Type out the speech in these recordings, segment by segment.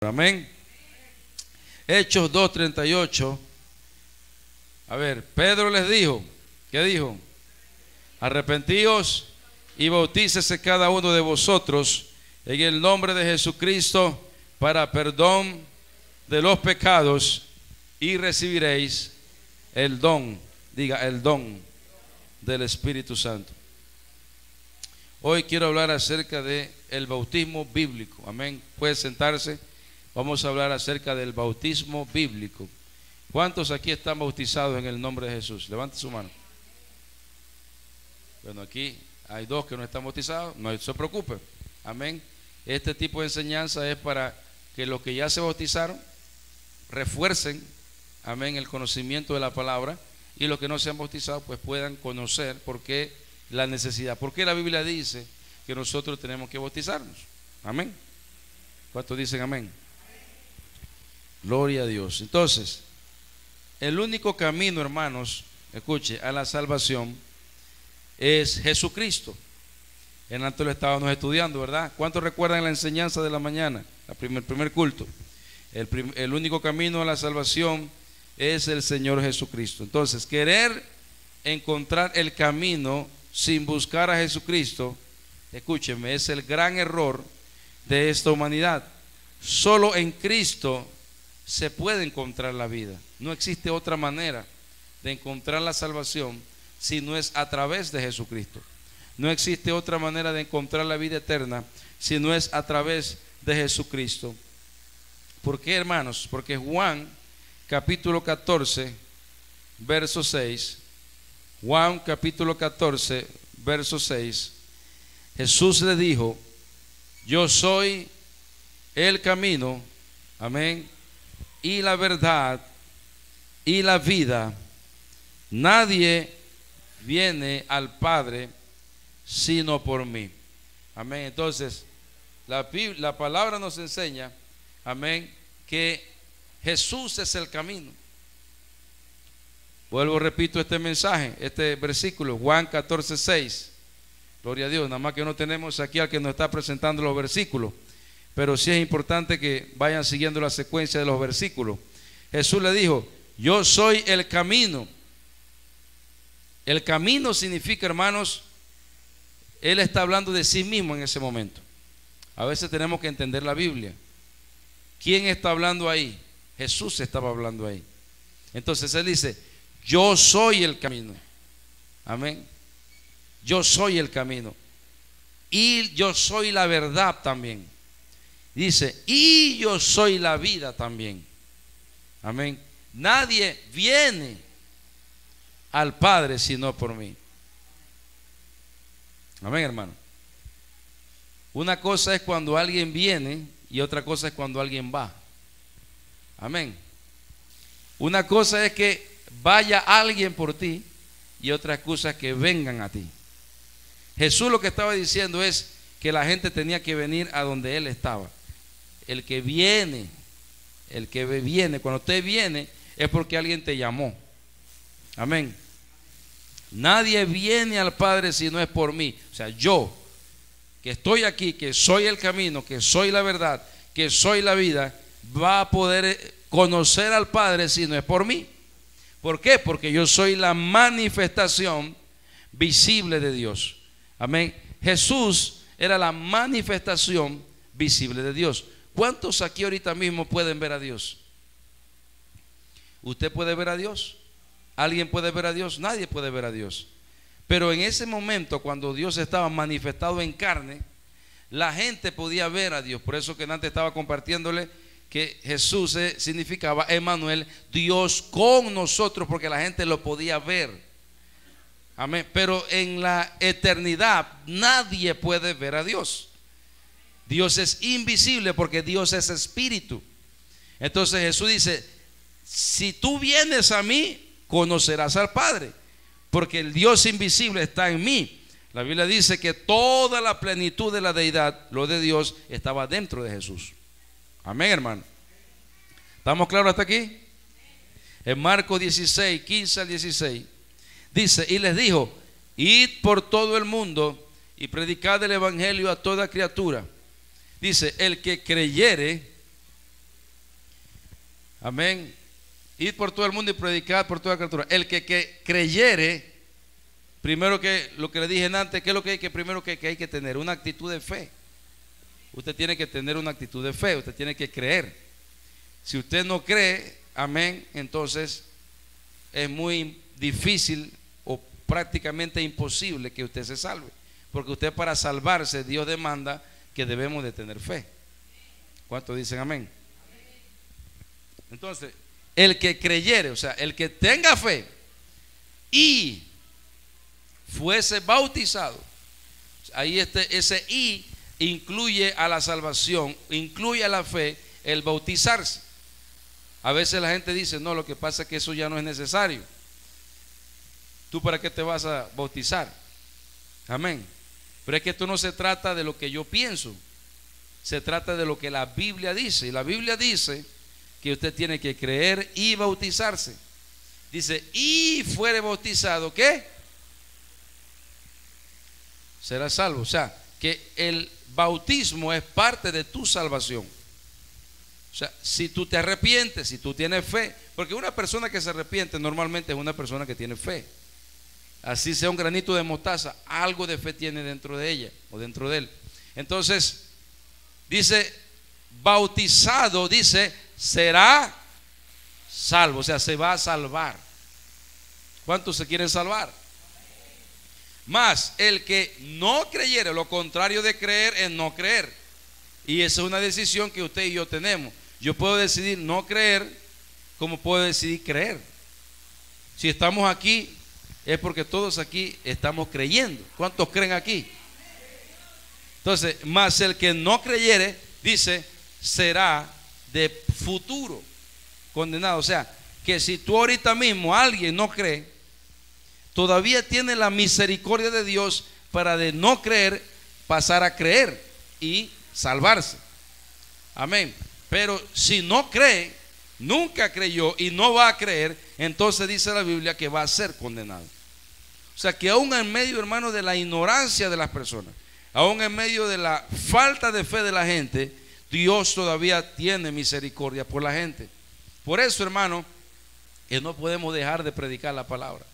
Amén. Hechos 2:38. A ver, Pedro les dijo, ¿qué dijo? Arrepentíos y bautícese cada uno de vosotros en el nombre de Jesucristo para perdón de los pecados y recibiréis el don, diga el don del Espíritu Santo. Hoy quiero hablar acerca de el bautismo bíblico. Amén. Puede sentarse. Vamos a hablar acerca del bautismo bíblico. ¿Cuántos aquí están bautizados en el nombre de Jesús? Levante su mano. Bueno, aquí hay dos que no están bautizados. No se preocupe. Amén. Este tipo de enseñanza es para que los que ya se bautizaron refuercen, amén, el conocimiento de la palabra, y los que no se han bautizado pues puedan conocer por qué la necesidad. ¿Por qué la Biblia dice que nosotros tenemos que bautizarnos? Amén. ¿Cuántos dicen amén? Gloria a Dios. Entonces, el único camino, hermanos, escuche, a la salvación es Jesucristo. En antes lo estábamos estudiando, ¿verdad? ¿Cuántos recuerdan la enseñanza de la mañana? El primer culto. El único camino a la salvación es el Señor Jesucristo. Entonces, querer encontrar el camino sin buscar a Jesucristo, escúcheme, es el gran error de esta humanidad. Solo en Cristo se puede encontrar la vida. No existe otra manera de encontrar la salvación si no es a través de Jesucristo. No existe otra manera de encontrar la vida eterna si no es a través de Jesucristo. ¿Por qué, hermanos? Porque Juan capítulo 14 verso 6, Juan capítulo 14 verso 6, Jesús le dijo: yo soy el camino, amén, y la verdad y la vida. Nadie viene al Padre sino por mí. Amén. Entonces, la palabra nos enseña, amén, que Jesús es el camino. Vuelvo, repito este mensaje, este versículo, Juan 14:6. Gloria a Dios. Nada más que no tenemos aquí al que nos está presentando los versículos, pero sí es importante que vayan siguiendo la secuencia de los versículos. Jesús le dijo: yo soy el camino. El camino significa, hermanos, Él está hablando de sí mismo en ese momento. A veces tenemos que entender la Biblia. ¿Quién está hablando ahí? Jesús estaba hablando ahí. Entonces Él dice: yo soy el camino. Amén. Yo soy el camino. Y yo soy la verdad también. Dice: y yo soy la vida también. Amén. Nadie viene al Padre sino por mí. Amén, hermano. Una cosa es cuando alguien viene y otra cosa es cuando alguien va. Amén. Una cosa es que vaya alguien por ti y otra cosa es que vengan a ti. Jesús lo que estaba diciendo es que la gente tenía que venir a donde Él estaba. El que viene, cuando usted viene es porque alguien te llamó. Amén. Nadie viene al Padre si no es por mí. O sea, yo, que estoy aquí, que soy el camino, que soy la verdad, que soy la vida, va a poder conocer al Padre si no es por mí. ¿Por qué? Porque yo soy la manifestación visible de Dios. Amén. Jesús era la manifestación visible de Dios. ¿Cuántos aquí ahorita mismo pueden ver a Dios? ¿Usted puede ver a Dios? ¿Alguien puede ver a Dios? Nadie puede ver a Dios. Pero en ese momento, cuando Dios estaba manifestado en carne, la gente podía ver a Dios. Por eso que antes estaba compartiéndole que Jesús significaba Emmanuel, Dios con nosotros, porque la gente lo podía ver. Amén. Pero en la eternidad nadie puede ver a Dios. Dios es invisible porque Dios es espíritu. Entonces Jesús dice: si tú vienes a mí, conocerás al Padre, porque el Dios invisible está en mí. La Biblia dice que toda la plenitud de la deidad, lo de Dios, estaba dentro de Jesús. Amén, hermano. ¿Estamos claros hasta aquí? En Marcos 16, 15 al 16 dice: y les dijo: id por todo el mundo y predicad el evangelio a toda criatura. Dice: el que creyere Amén. Ir por todo el mundo y predicar por toda criatura. El que creyere, primero que lo que le dije antes, ¿qué es lo que hay que primero que hay que tener? Una actitud de fe. Usted tiene que tener una actitud de fe, usted tiene que creer. Si usted no cree, amén, entonces es muy difícil o prácticamente imposible que usted se salve. Porque usted, para salvarse, Dios demanda que debemos de tener fe. ¿Cuántos dicen amén? Entonces, el que creyere, o sea, el que tenga fe y fuese bautizado, ahí ese y incluye a la salvación, incluye a la fe el bautizarse. A veces la gente dice, no, lo que pasa es que eso ya no es necesario. ¿Tú para qué te vas a bautizar? Amén. Pero es que esto no se trata de lo que yo pienso, se trata de lo que la Biblia dice. Y la Biblia dice que usted tiene que creer y bautizarse. Dice, y fuere bautizado, ¿qué? Será salvo. O sea, que el bautismo es parte de tu salvación. O sea, si tú te arrepientes, si tú tienes fe, porque una persona que se arrepiente normalmente es una persona que tiene fe. Así sea un granito de mostaza, algo de fe tiene dentro de ella o dentro de él. Entonces, dice, bautizado, dice, será salvo, o sea, se va a salvar. ¿Cuántos se quieren salvar? Más el que no creyere, lo contrario de creer es no creer. Y esa es una decisión que usted y yo tenemos. Yo puedo decidir no creer, como puedo decidir creer. Si estamos aquí, es porque todos aquí estamos creyendo. ¿Cuántos creen aquí? Entonces, más el que no creyere, dice, será de futuro condenado. O sea, que si tú ahorita mismo alguien no cree, todavía tiene la misericordia de Dios para, de no creer, pasar a creer y salvarse. Amén. Pero si no cree, nunca creyó y no va a creer, entonces dice la Biblia que va a ser condenado. O sea, que aún en medio, hermano, de la ignorancia de las personas, aún en medio de la falta de fe de la gente, Dios todavía tiene misericordia por la gente. Por eso, hermano, que no podemos dejar de predicar la palabra.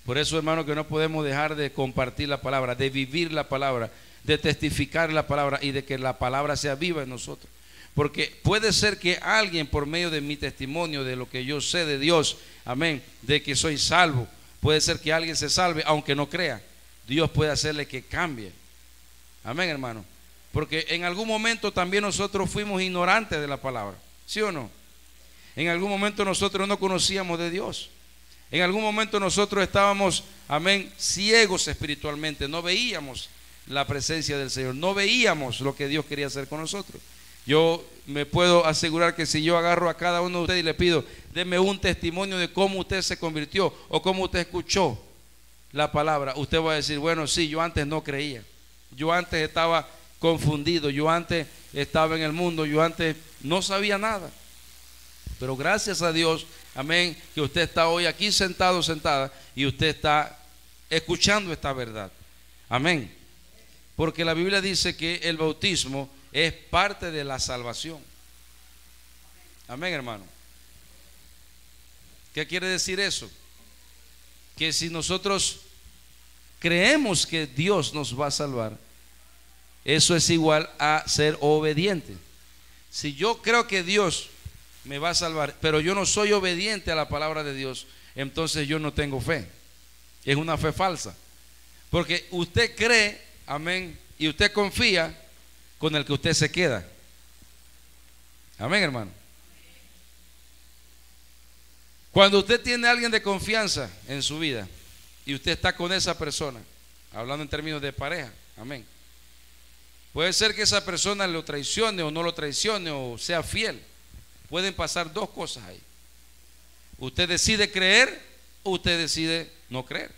Por eso, hermano, que no podemos dejar de compartir la palabra, de vivir la palabra, de testificar la palabra y de que la palabra sea viva en nosotros. Porque puede ser que alguien, por medio de mi testimonio, de lo que yo sé de Dios, amén, de que soy salvo, puede ser que alguien se salve aunque no crea. Dios puede hacerle que cambie. Amén, hermano. Porque en algún momento también nosotros fuimos ignorantes de la palabra, ¿sí o no? En algún momento nosotros no conocíamos de Dios. En algún momento nosotros estábamos, amén, ciegos espiritualmente. No veíamos la presencia del Señor, no veíamos lo que Dios quería hacer con nosotros. Yo me puedo asegurar que si yo agarro a cada uno de ustedes y le pido, deme un testimonio de cómo usted se convirtió o cómo usted escuchó la palabra, usted va a decir, bueno, sí, yo antes no creía, yo antes estaba confundido, yo antes estaba en el mundo, yo antes no sabía nada. Pero gracias a Dios, amén, que usted está hoy aquí sentado, sentada, y usted está escuchando esta verdad. Amén. Porque la Biblia dice que el bautismo es parte de la salvación. Amén, hermano. ¿Qué quiere decir eso? Que si nosotros creemos que Dios nos va a salvar, eso es igual a ser obediente. Si yo creo que Dios me va a salvar, pero yo no soy obediente a la palabra de Dios, entonces yo no tengo fe. Es una fe falsa. Porque usted cree, amén, y usted confía con el que usted se queda. Amén, hermano. Cuando usted tiene a alguien de confianza en su vida y usted está con esa persona, hablando en términos de pareja, amén, puede ser que esa persona lo traicione o no lo traicione o sea fiel. Pueden pasar dos cosas ahí. Usted decide creer o usted decide no creer.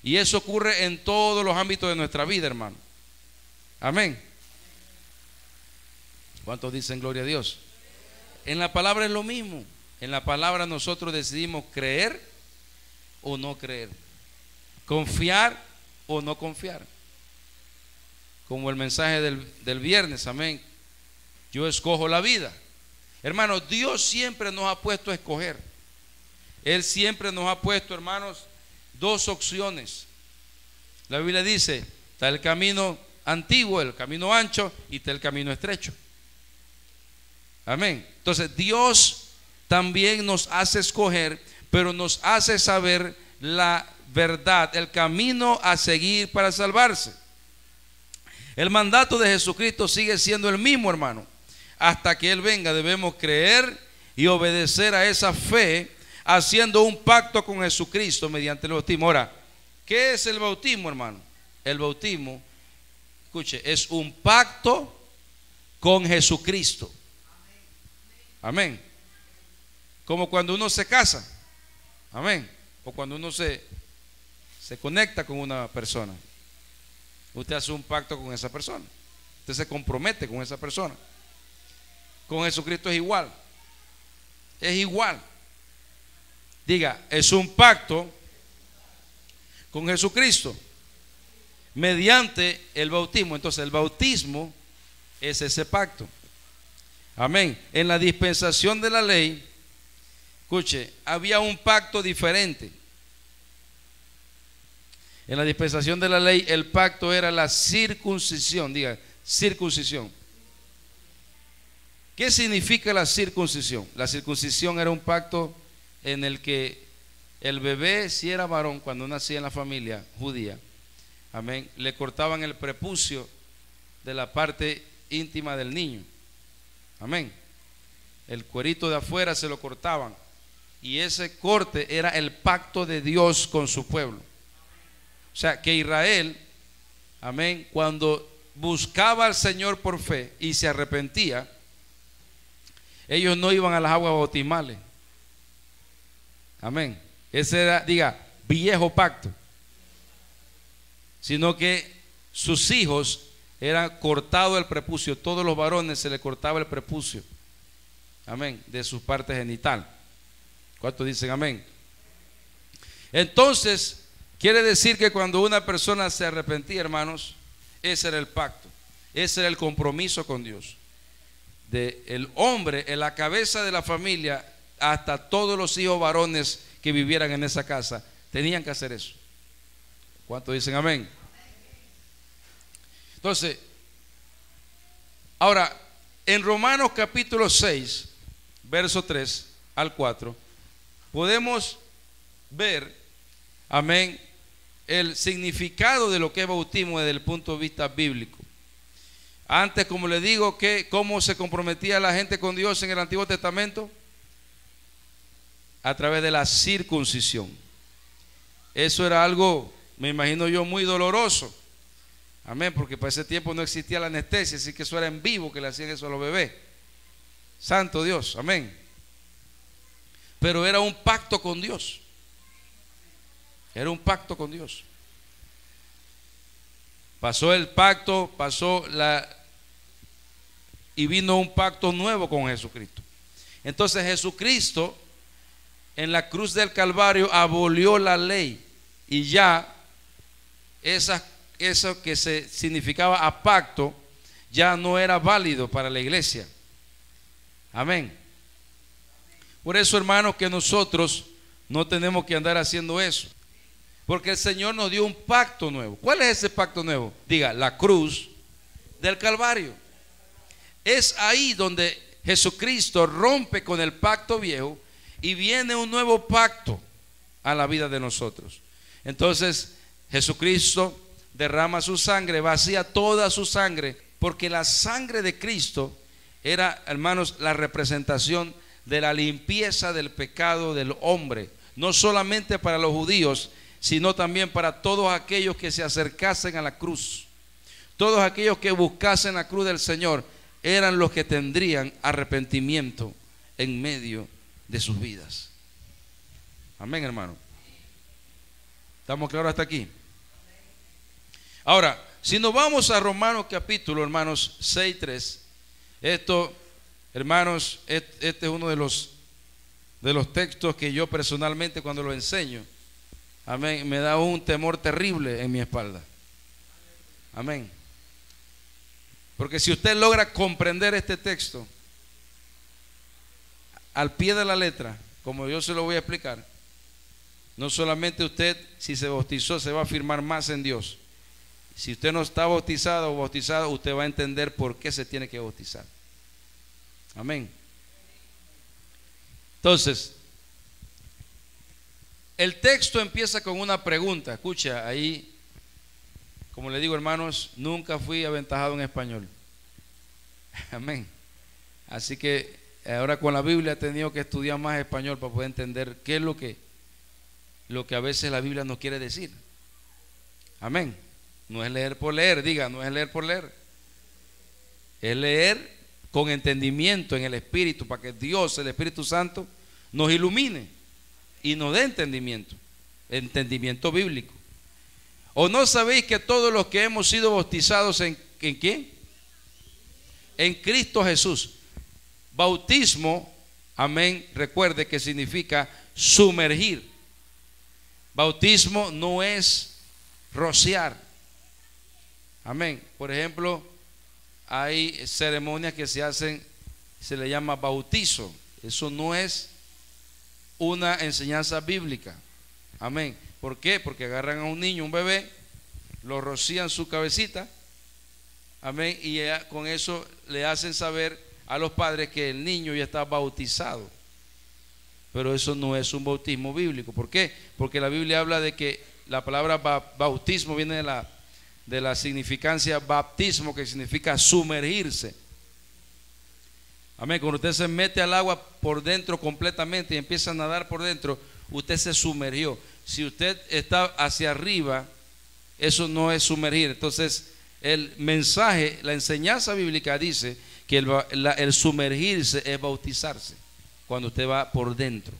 Y eso ocurre en todos los ámbitos de nuestra vida, hermano. Amén. ¿Cuántos dicen gloria a Dios? En la palabra es lo mismo. En la palabra nosotros decidimos creer o no creer, confiar o no confiar. Como el mensaje del viernes, amén. Yo escojo la vida. Hermanos, Dios siempre nos ha puesto a escoger. Él siempre nos ha puesto, hermanos, dos opciones. La Biblia dice, está el camino antiguo, el camino ancho, y está el camino estrecho. Amén. Entonces Dios también nos hace escoger, pero nos hace saber la verdad, el camino a seguir para salvarse. El mandato de Jesucristo sigue siendo el mismo, hermano. Hasta que Él venga debemos creer y obedecer a esa fe, haciendo un pacto con Jesucristo mediante el bautismo. Ahora, ¿qué es el bautismo, hermano? El bautismo, escuche, es un pacto con Jesucristo. Amén. Como cuando uno se casa. Amén. O cuando uno se conecta con una persona. Usted hace un pacto con esa persona. Usted se compromete con esa persona. Con Jesucristo es igual. Es igual. Diga, es un pacto con Jesucristo mediante el bautismo. Entonces el bautismo es ese pacto. Amén. En la dispensación de la ley, escuche, había un pacto diferente. En la dispensación de la ley, el pacto era la circuncisión. Diga, circuncisión. ¿Qué significa la circuncisión? La circuncisión era un pacto en el que el bebé, si era varón, cuando nacía en la familia judía, amén, le cortaban el prepucio de la parte íntima del niño. Amén. El cuerito de afuera se lo cortaban. Y ese corte era el pacto de Dios con su pueblo. O sea que Israel, amén, cuando buscaba al Señor por fe y se arrepentía, ellos no iban a las aguas bautismales. Amén. Ese era, diga, viejo pacto. Sino que sus hijos eran cortado el prepucio. Todos los varones se les cortaba el prepucio. Amén. De su parte genital. ¿Cuántos dicen amén? Entonces, quiere decir que cuando una persona se arrepentía, hermanos, ese era el pacto. Ese era el compromiso con Dios. De el hombre en la cabeza de la familia, hasta todos los hijos varones que vivieran en esa casa, tenían que hacer eso. ¿Cuántos dicen amén? Entonces, ahora, en Romanos capítulo 6, verso 3 al 4, podemos ver, amén, el significado de lo que es bautismo desde el punto de vista bíblico. Antes, como le digo, ¿cómo se comprometía la gente con Dios en el Antiguo Testamento? A través de la circuncisión. Eso era algo, me imagino yo, muy doloroso. Amén, porque para ese tiempo no existía la anestesia, así que eso era en vivo que le hacían eso a los bebés. Santo Dios, amén. Pero era un pacto con Dios. Era un pacto con Dios. Pasó el pacto, y vino un pacto nuevo con Jesucristo. Entonces Jesucristo en la cruz del Calvario abolió la ley, y ya eso que se significaba a pacto ya no era válido para la iglesia. Amén. Por eso, hermanos, que nosotros no tenemos que andar haciendo eso, porque el Señor nos dio un pacto nuevo. ¿Cuál es ese pacto nuevo? Diga, la cruz del Calvario. Es ahí donde Jesucristo rompe con el pacto viejo y viene un nuevo pacto a la vida de nosotros. Entonces Jesucristo derrama su sangre, vacía toda su sangre, porque la sangre de Cristo era, hermanos, la representación de la limpieza del pecado del hombre, no solamente para los judíos, sino también para todos aquellos que se acercasen a la cruz. Todos aquellos que buscasen la cruz del Señor eran los que tendrían arrepentimiento en medio de sus vidas. Amén, hermano. ¿Estamos claros hasta aquí? Ahora, si nos vamos a Romanos capítulo, hermanos, 6:3, esto, hermanos, este es uno de los textos que yo personalmente cuando lo enseño, amén, me da un temor terrible en mi espalda. Amén. Porque si usted logra comprender este texto, al pie de la letra, como yo se lo voy a explicar, no solamente usted, si se bautizó, se va a afirmar más en Dios. Si usted no está bautizado o bautizado, usted va a entender por qué se tiene que bautizar. Amén. Entonces, el texto empieza con una pregunta. Escucha, ahí, como le digo, hermanos, nunca fui aventajado en español. Amén. Así que ahora con la Biblia he tenido que estudiar más español para poder entender qué es lo que a veces la Biblia nos quiere decir. Amén. No es leer por leer, diga, no es leer por leer. Es leer con entendimiento en el Espíritu, para que Dios, el Espíritu Santo, nos ilumine y nos dé entendimiento bíblico. ¿O no sabéis que todos los que hemos sido bautizados en quién? En Cristo Jesús. Bautismo, amén, recuerde que significa sumergir. Bautismo no es rociar. Amén. Por ejemplo, hay ceremonias que se hacen, se le llama bautizo. Eso no es una enseñanza bíblica. Amén. ¿Por qué? Porque agarran a un niño, un bebé, lo rocían su cabecita. Amén. Y con eso le hacen saber a los padres que el niño ya está bautizado. Pero eso no es un bautismo bíblico. ¿Por qué? Porque la Biblia habla de que la palabra bautismo viene de la significancia baptismo, que significa sumergirse. Amén. Cuando usted se mete al agua por dentro completamente y empieza a nadar por dentro, usted se sumergió. Si usted está hacia arriba, eso no es sumergir. Entonces, el mensaje, la enseñanza bíblica dice que el sumergirse es bautizarse. Cuando usted va por dentro,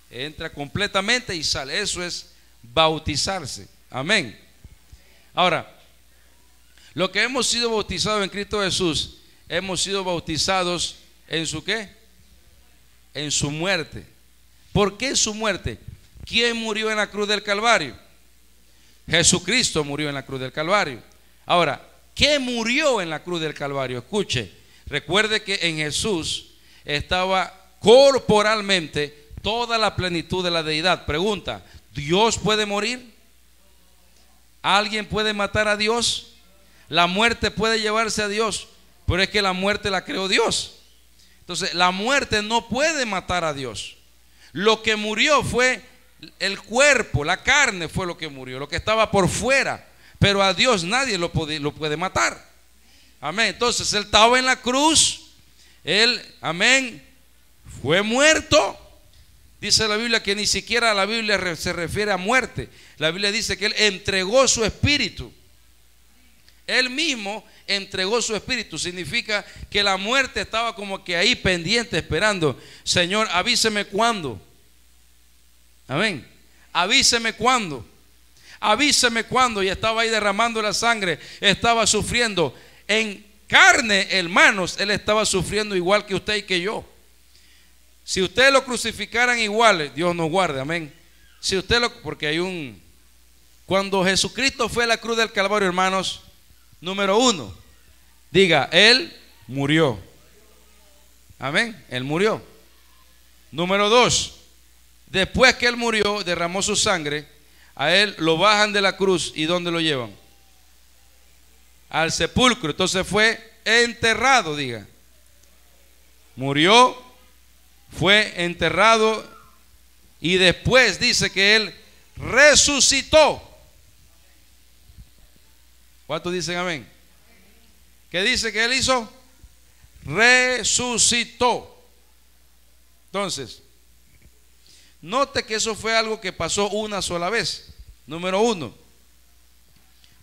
entra completamente y sale. Eso es bautizarse. Amén. Ahora, lo que hemos sido bautizados en Cristo Jesús, hemos sido bautizados en su ¿qué? En su muerte. ¿Por qué su muerte? ¿Quién murió en la cruz del Calvario? Jesucristo murió en la cruz del Calvario. Ahora, ¿qué murió en la cruz del Calvario? Escuche, recuerde que en Jesús estaba corporalmente toda la plenitud de la deidad. Pregunta, ¿Dios puede morir? ¿Alguien puede matar a Dios? La muerte puede llevarse a Dios, pero es que la muerte la creó Dios. Entonces la muerte no puede matar a Dios. Lo que murió fue el cuerpo, la carne fue lo que murió, lo que estaba por fuera, pero a Dios nadie lo puede matar. Amén. Entonces él estaba en la cruz, él, amén, fue muerto. Dice la Biblia que ni siquiera la Biblia se refiere a muerte. La Biblia dice que él entregó su espíritu. Él mismo entregó su espíritu. Significa que la muerte estaba como que ahí pendiente, esperando. Señor, avíseme cuándo. Amén. Avíseme cuándo. Avíseme cuándo. Y estaba ahí derramando la sangre. Estaba sufriendo. En carne, hermanos, él estaba sufriendo igual que usted y que yo. Si ustedes lo crucificaran iguales, Dios nos guarde, amén. Si usted porque hay cuando Jesucristo fue a la cruz del Calvario, hermanos, número uno, diga, él murió. Amén, él murió. Número dos, después que él murió, derramó su sangre, a él lo bajan de la cruz. ¿Y dónde lo llevan? Al sepulcro. Entonces fue enterrado, diga. Murió, fue enterrado y después dice que él resucitó. ¿Cuántos dicen amén? ¿Qué dice que él hizo? Resucitó. Entonces, note que eso fue algo que pasó una sola vez. Número uno,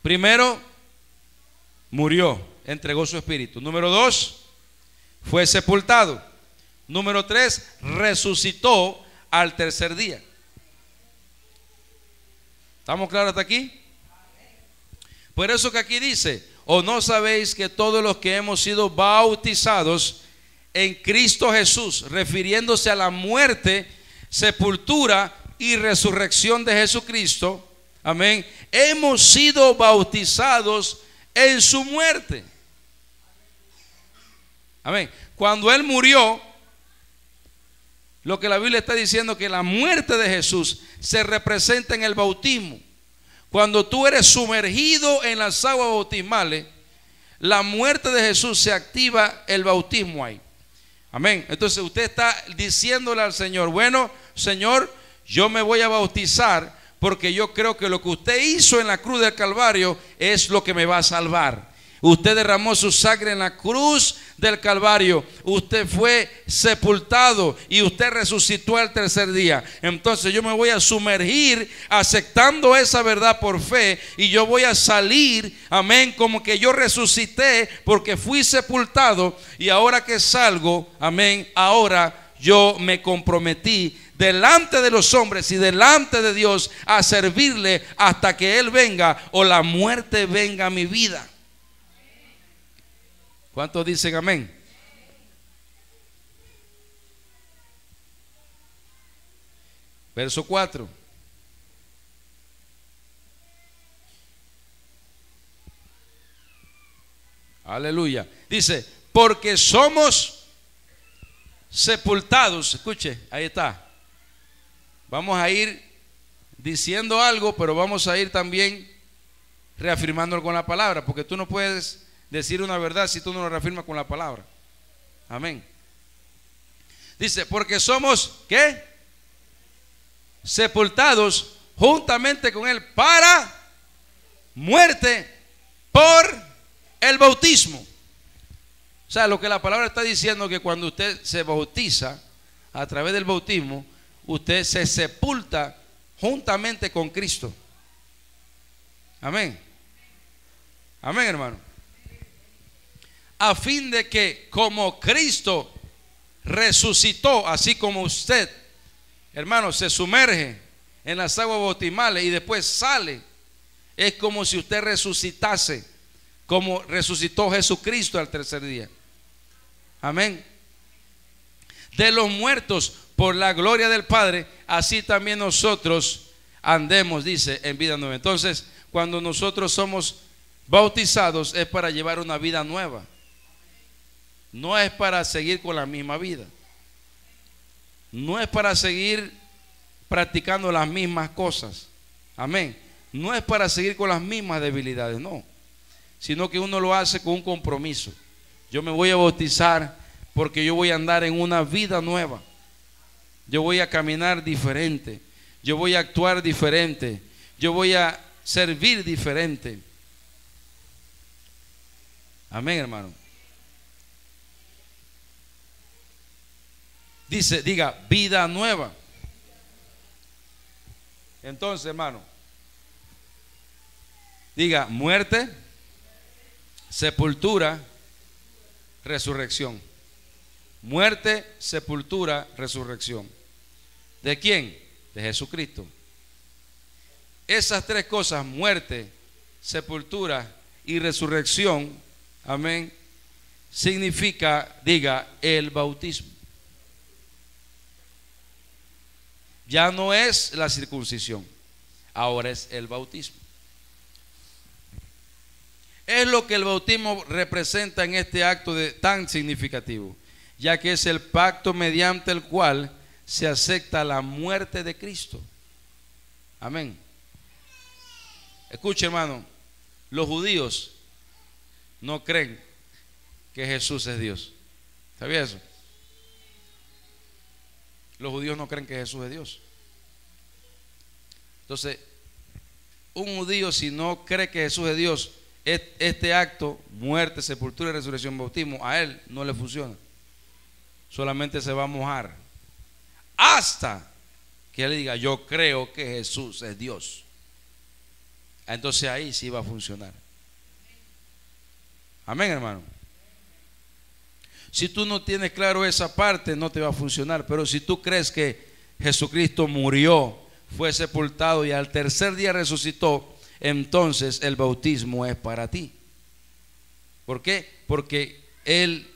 primero murió, entregó su espíritu. Número dos, fue sepultado. Número tres, resucitó al tercer día. ¿Estamos claros hasta aquí? Por eso que aquí dice, ¿o no sabéis que todos los que hemos sido bautizados en Cristo Jesús, refiriéndose a la muerte, sepultura y resurrección de Jesucristo, amén, hemos sido bautizados en su muerte? Amén. Cuando él murió, lo que la Biblia está diciendo, que la muerte de Jesús se representa en el bautismo. Cuando tú eres sumergido en las aguas bautismales, la muerte de Jesús, se activa el bautismo ahí. Amén. Entonces usted está diciéndole al Señor: bueno, Señor, yo me voy a bautizar porque yo creo que lo que usted hizo en la cruz del Calvario es lo que me va a salvar. Usted derramó su sangre en la cruz del Calvario. Usted fue sepultado y usted resucitó al tercer día. Entonces yo me voy a sumergir aceptando esa verdad por fe, y yo voy a salir, amén, como que yo resucité porque fui sepultado, y ahora que salgo, amén, ahora yo me comprometí delante de los hombres y delante de Dios a servirle hasta que Él venga o la muerte venga a mi vida. ¿Cuántos dicen amén? Verso 4. Aleluya. Dice: porque somos sepultados. Escuche, ahí está. Vamos a ir diciendo algo, pero vamos a ir también reafirmándolo con la palabra, porque tú no puedes decir una verdad si tú no lo reafirmas con la palabra. Amén. Dice: porque somos, ¿qué? Sepultados juntamente con Él para muerte por el bautismo. O sea, lo que la palabra está diciendo, que cuando usted se bautiza a través del bautismo, usted se sepulta juntamente con Cristo. Amén. Amén, hermano. A fin de que, como Cristo resucitó, así como usted, hermano, se sumerge en las aguas bautismales y después sale, es como si usted resucitase, como resucitó Jesucristo al tercer día. Amén. De los muertos por la gloria del Padre, así también nosotros andemos, dice, en vida nueva. Entonces, cuando nosotros somos bautizados, es para llevar una vida nueva. No es para seguir con la misma vida. No es para seguir practicando las mismas cosas. Amén. No es para seguir con las mismas debilidades, no. Sino que uno lo hace con un compromiso. Yo me voy a bautizar porque yo voy a andar en una vida nueva. Yo voy a caminar diferente. Yo voy a actuar diferente. Yo voy a servir diferente. Amén, hermano. Dice, diga, vida nueva. Entonces, hermano, diga: muerte, sepultura, resurrección. Muerte, sepultura, resurrección. ¿De quién? De Jesucristo. Esas tres cosas, muerte, sepultura y resurrección, amén, significa, diga, el bautismo. Ya no es la circuncisión, ahora es el bautismo. Es lo que el bautismo representa en este acto tan significativo, ya que es el pacto mediante el cual se acepta la muerte de Cristo. Amén. Escuche, hermano, los judíos no creen que Jesús es Dios. ¿Sabía eso? Los judíos no creen que Jesús es Dios. Entonces, un judío, si no cree que Jesús es Dios, este acto, muerte, sepultura y resurrección, bautismo, a él no le funciona. Solamente se va a mojar hasta que él diga: yo creo que Jesús es Dios. Entonces ahí sí va a funcionar. Amén, hermano. Si tú no tienes claro esa parte, no te va a funcionar. Pero si tú crees que Jesucristo murió, fue sepultado y al tercer día resucitó, entonces el bautismo es para ti. ¿Por qué? Porque Él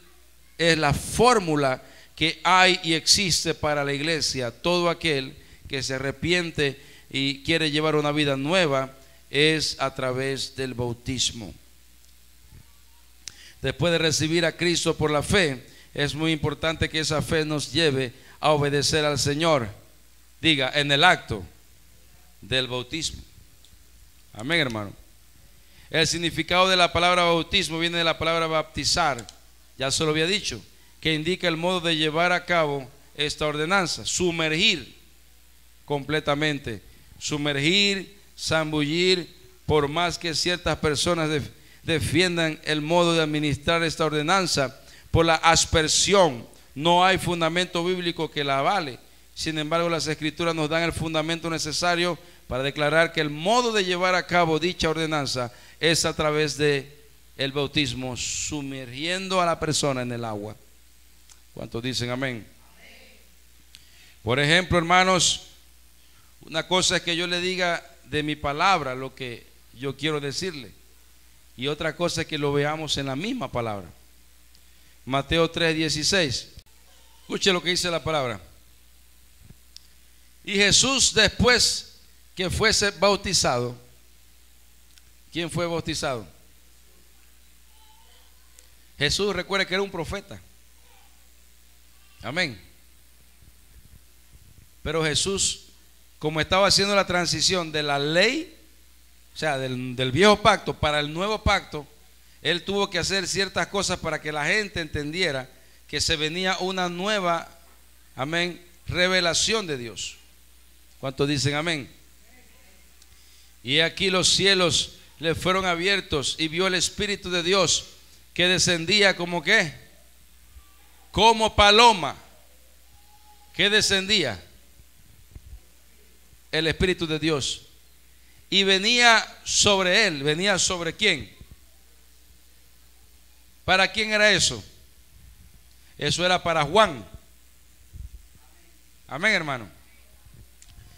es la fórmula que hay y existe para la iglesia. Todo aquel que se arrepiente y quiere llevar una vida nueva es a través del bautismo. Después de recibir a Cristo por la fe, es muy importante que esa fe nos lleve a obedecer al Señor. Diga, en el acto del bautismo. Amén, hermano. El significado de la palabra bautismo viene de la palabra baptizar. Ya se lo había dicho, que indica el modo de llevar a cabo esta ordenanza. Sumergir completamente. Sumergir, zambullir, por más que ciertas personas defiendan el modo de administrar esta ordenanza por la aspersión, no hay fundamento bíblico que la avale. Sin embargo, las escrituras nos dan el fundamento necesario para declarar que el modo de llevar a cabo dicha ordenanza es a través de el bautismo, sumergiendo a la persona en el agua. ¿Cuántos dicen amén? Por ejemplo, hermanos, una cosa es que yo le diga de mi palabra lo que yo quiero decirle, y otra cosa es que lo veamos en la misma palabra. Mateo 3:16. Escuche lo que dice la palabra. Y Jesús, después que fuese bautizado, ¿quién fue bautizado? Jesús, recuerde que era un profeta. Amén. Pero Jesús, como estaba haciendo la transición de la ley, o sea, del viejo pacto para el nuevo pacto, Él tuvo que hacer ciertas cosas para que la gente entendiera que se venía una nueva, amén, revelación de Dios. ¿Cuántos dicen amén? Y aquí los cielos le fueron abiertos y vio el Espíritu de Dios que descendía como ¿qué? Como paloma. ¿Qué descendía? El Espíritu de Dios. Y venía sobre él. ¿Venía sobre quién? ¿Para quién era eso? Eso era para Juan. Amén, hermano.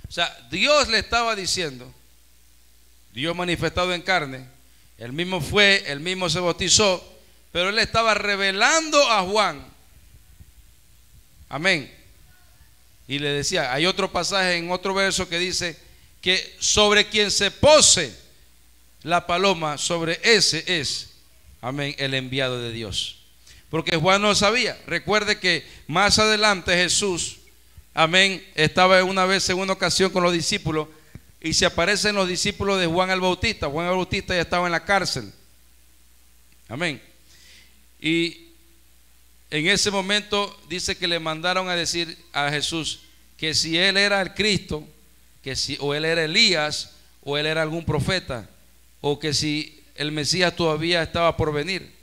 O sea, Dios le estaba diciendo, Dios manifestado en carne, Él mismo fue, Él mismo se bautizó, pero Él estaba revelando a Juan. Amén. Y le decía, hay otro pasaje en otro verso que dice que sobre quien se pose la paloma, sobre ese es, amén, el enviado de Dios. Porque Juan no sabía. Recuerde que más adelante Jesús, amén, estaba una vez en una ocasión con los discípulos y se aparecen los discípulos de Juan el Bautista. Juan el Bautista ya estaba en la cárcel. Amén. Y en ese momento dice que le mandaron a decir a Jesús que si él era el Cristo, que si o él era Elías o él era algún profeta, o que si el Mesías todavía estaba por venir.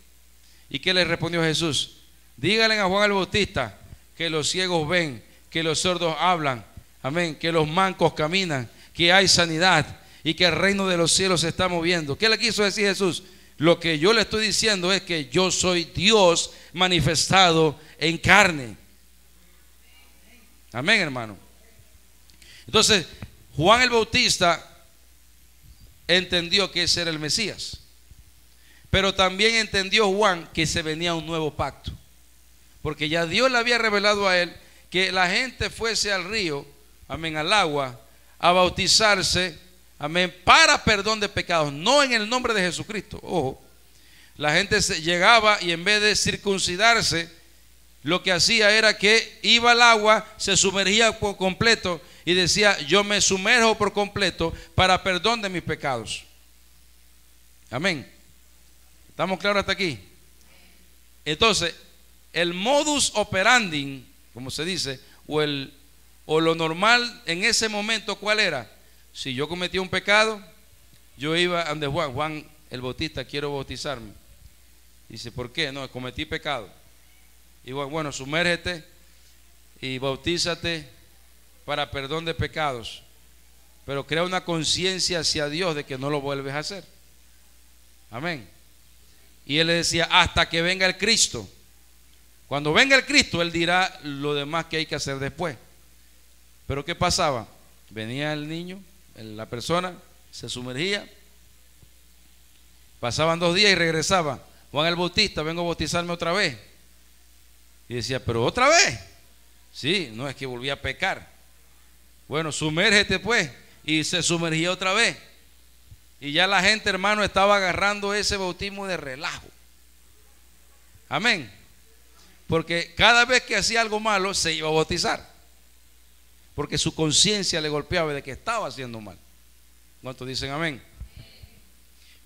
¿Y qué le respondió Jesús? Díganle a Juan el Bautista que los ciegos ven, que los sordos hablan, amén, que los mancos caminan, que hay sanidad y que el reino de los cielos se está moviendo. ¿Qué le quiso decir Jesús? Lo que yo le estoy diciendo es que yo soy Dios manifestado en carne. Amén, hermano. Entonces, Juan el Bautista entendió que ese era el Mesías. Pero también entendió Juan que se venía un nuevo pacto. Porque ya Dios le había revelado a él que la gente fuese al río, amén, al agua, a bautizarse, amén, para perdón de pecados, no en el nombre de Jesucristo. Ojo, la gente llegaba y en vez de circuncidarse, lo que hacía era que iba al agua, se sumergía por completo y decía, yo me sumerjo por completo para perdón de mis pecados. Amén. ¿Estamos claros hasta aquí? Entonces, el modus operandi, como se dice, o lo normal en ese momento, ¿cuál era? Si yo cometí un pecado, yo iba ante Juan el Bautista, quiero bautizarme. Dice, ¿por qué? No, cometí pecado. Y bueno, sumérgete y bautízate para perdón de pecados, pero crea una conciencia hacia Dios de que no lo vuelves a hacer. Amén. Y él le decía, hasta que venga el Cristo. Cuando venga el Cristo, Él dirá lo demás que hay que hacer después. Pero ¿qué pasaba? Venía el niño, la persona, se sumergía, pasaban 2 días y regresaba. Juan el Bautista, vengo a bautizarme otra vez. Y decía, ¿pero otra vez? Sí, no, es que volví a pecar. Bueno, sumérgete pues. Y se sumergía otra vez. Y ya la gente, hermano, estaba agarrando ese bautismo de relajo. Amén. porque cada vez que hacía algo malo se iba a bautizar, porque su conciencia le golpeaba de que estaba haciendo mal. ¿Cuántos dicen amén?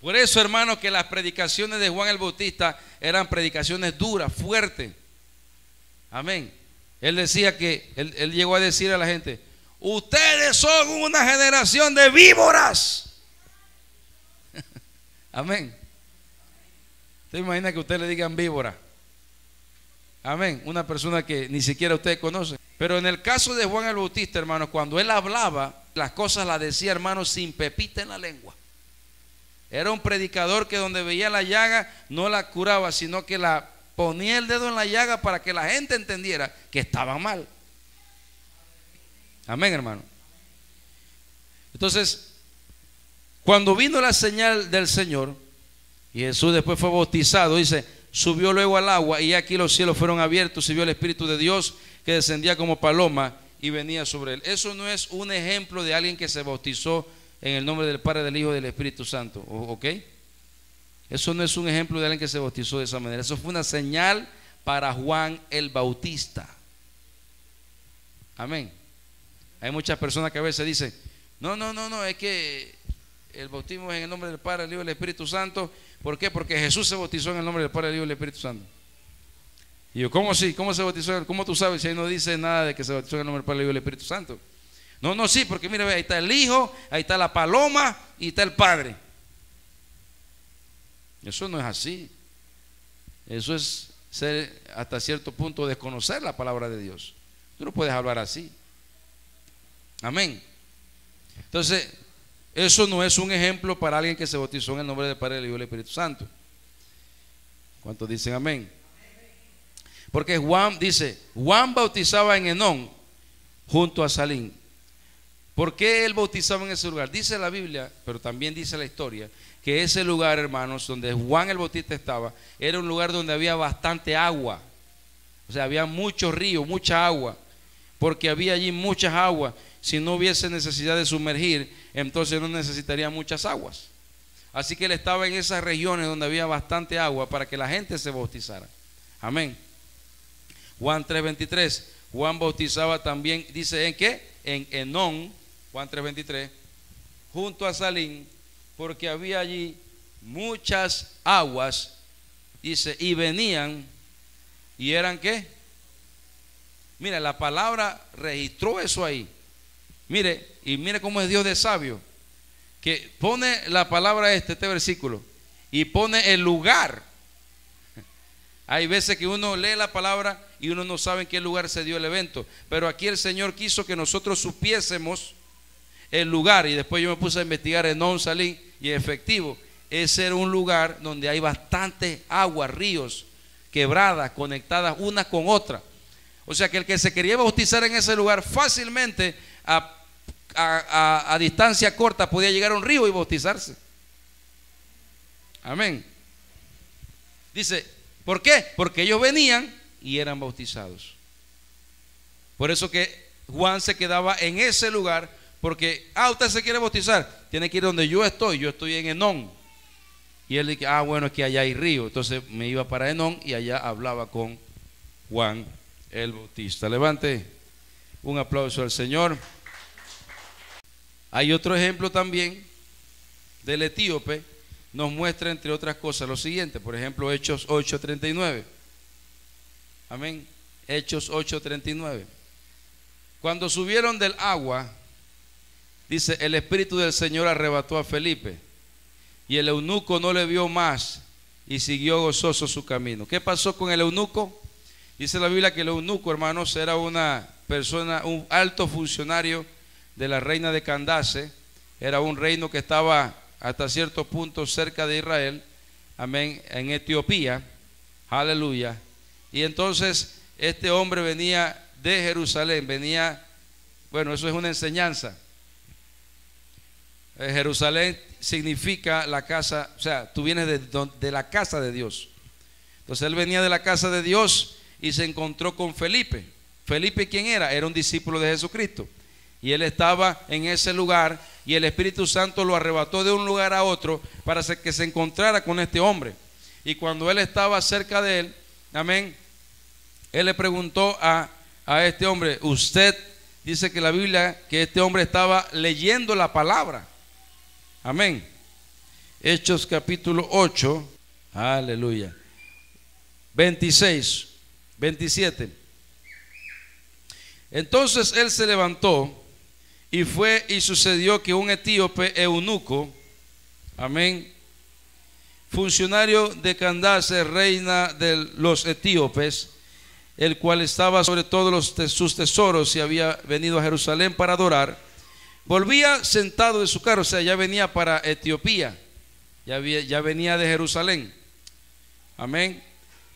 Por eso, hermanos, que las predicaciones de Juan el Bautista eran predicaciones duras, fuertes. Amén. Él decía que, él llegó a decir a la gente: ustedes son una generación de víboras. Amén. ¿Usted imagina que usted le digan víbora? Amén. Una persona que ni siquiera usted conoce. Pero en el caso de Juan el Bautista, hermanos, cuando él hablaba, las cosas las decía, hermanos, sin pepita en la lengua. Era un predicador que donde veía la llaga no la curaba, sino que la ponía el dedo en la llaga para que la gente entendiera que estaba mal. Amén, hermano. Entonces, cuando vino la señal del Señor y Jesús después fue bautizado, dice, subió luego al agua y aquí los cielos fueron abiertos y vio el Espíritu de Dios que descendía como paloma y venía sobre él. Eso no es un ejemplo de alguien que se bautizó en el nombre del Padre, del Hijo y del Espíritu Santo, ¿ok? Eso no es un ejemplo de alguien que se bautizó de esa manera. Eso fue una señal para Juan el Bautista. Amén. Hay muchas personas que a veces dicen, no, es que el bautismo es en el nombre del Padre, del Hijo y del Espíritu Santo. ¿Por qué? Porque Jesús se bautizó en el nombre del Padre, del Hijo y del Espíritu Santo. Y yo, ¿cómo así? ¿Cómo se bautizó? ¿Cómo tú sabes si ahí no dice nada de que se bautizó en el nombre del Padre, del Hijo y del Espíritu Santo? No, sí, porque mira, ahí está el Hijo, ahí está la paloma y está el Padre. Eso no es así. Eso es ser hasta cierto punto desconocer la palabra de Dios. Tú no puedes hablar así. Amén. Entonces, eso no es un ejemplo para alguien que se bautizó en el nombre del Padre, del Hijo y del Espíritu Santo. ¿Cuántos dicen amén? Porque Juan dice, Juan bautizaba en Enón junto a Salim. ¿Por qué él bautizaba en ese lugar? Dice la Biblia, pero también dice la historia, que ese lugar, hermanos, donde Juan el Bautista estaba, era un lugar donde había bastante agua. O sea, había muchos ríos, mucha agua, porque había allí muchas aguas. Si no hubiese necesidad de sumergir, entonces no necesitaría muchas aguas. Así que él estaba en esas regiones donde había bastante agua para que la gente se bautizara. Amén. Juan 3:23, Juan bautizaba también, dice, ¿en qué? En Enón, Juan 3:23, junto a Salim, porque había allí muchas aguas, dice, y venían, y eran ¿qué? Mira, la palabra registró eso ahí. Mire, y mire cómo es Dios de sabio, que pone la palabra este versículo, y pone el lugar. Hay veces que uno lee la palabra y uno no sabe en qué lugar se dio el evento, pero aquí el Señor quiso que nosotros supiésemos el lugar. Y después yo me puse a investigar en Non Salim, y efectivo, ese era un lugar donde hay bastante agua, ríos, quebradas, conectadas una con otra. O sea que el que se quería bautizar en ese lugar fácilmente a distancia corta podía llegar a un río y bautizarse. Amén. Dice, ¿por qué? Porque ellos venían y eran bautizados. Por eso que Juan se quedaba en ese lugar, porque, usted se quiere bautizar, tiene que ir donde yo estoy en Enón. Y él dice, bueno, es que allá hay río. Entonces me iba para Enón y allá hablaba con Juan el Bautista. Levante un aplauso al Señor. Hay otro ejemplo también del etíope, nos muestra entre otras cosas lo siguiente. Por ejemplo, Hechos 8:39. Amén. Hechos 8:39. Cuando subieron del agua, dice, el Espíritu del Señor arrebató a Felipe, y el eunuco no le vio más y siguió gozoso su camino. ¿Qué pasó con el eunuco? Dice la Biblia que el eunuco, hermanos, era una persona, un alto funcionario de la reina de Candace. Era un reino que estaba hasta cierto punto cerca de Israel, amén, en Etiopía, aleluya. Y entonces este hombre venía de Jerusalén, bueno, eso es una enseñanza. Jerusalén significa la casa, o sea, tú vienes de la casa de Dios. Entonces él venía de la casa de Dios y se encontró con Felipe. Felipe, ¿quién era? Era un discípulo de Jesucristo. Y él estaba en ese lugar y el Espíritu Santo lo arrebató de un lugar a otro para que se encontrara con este hombre. Y cuando él estaba cerca de él, amén, él le preguntó a este hombre, usted dice que la Biblia, que este hombre estaba leyendo la palabra. Amén. Hechos capítulo 8, aleluya, 26, 27. Entonces él se levantó y fue, y sucedió que un etíope eunuco, amén, funcionario de Candace, reina de los etíopes, el cual estaba sobre todos sus tesoros y había venido a Jerusalén para adorar, volvía sentado de su carro, o sea, ya venía para Etiopía, ya venía de Jerusalén, amén.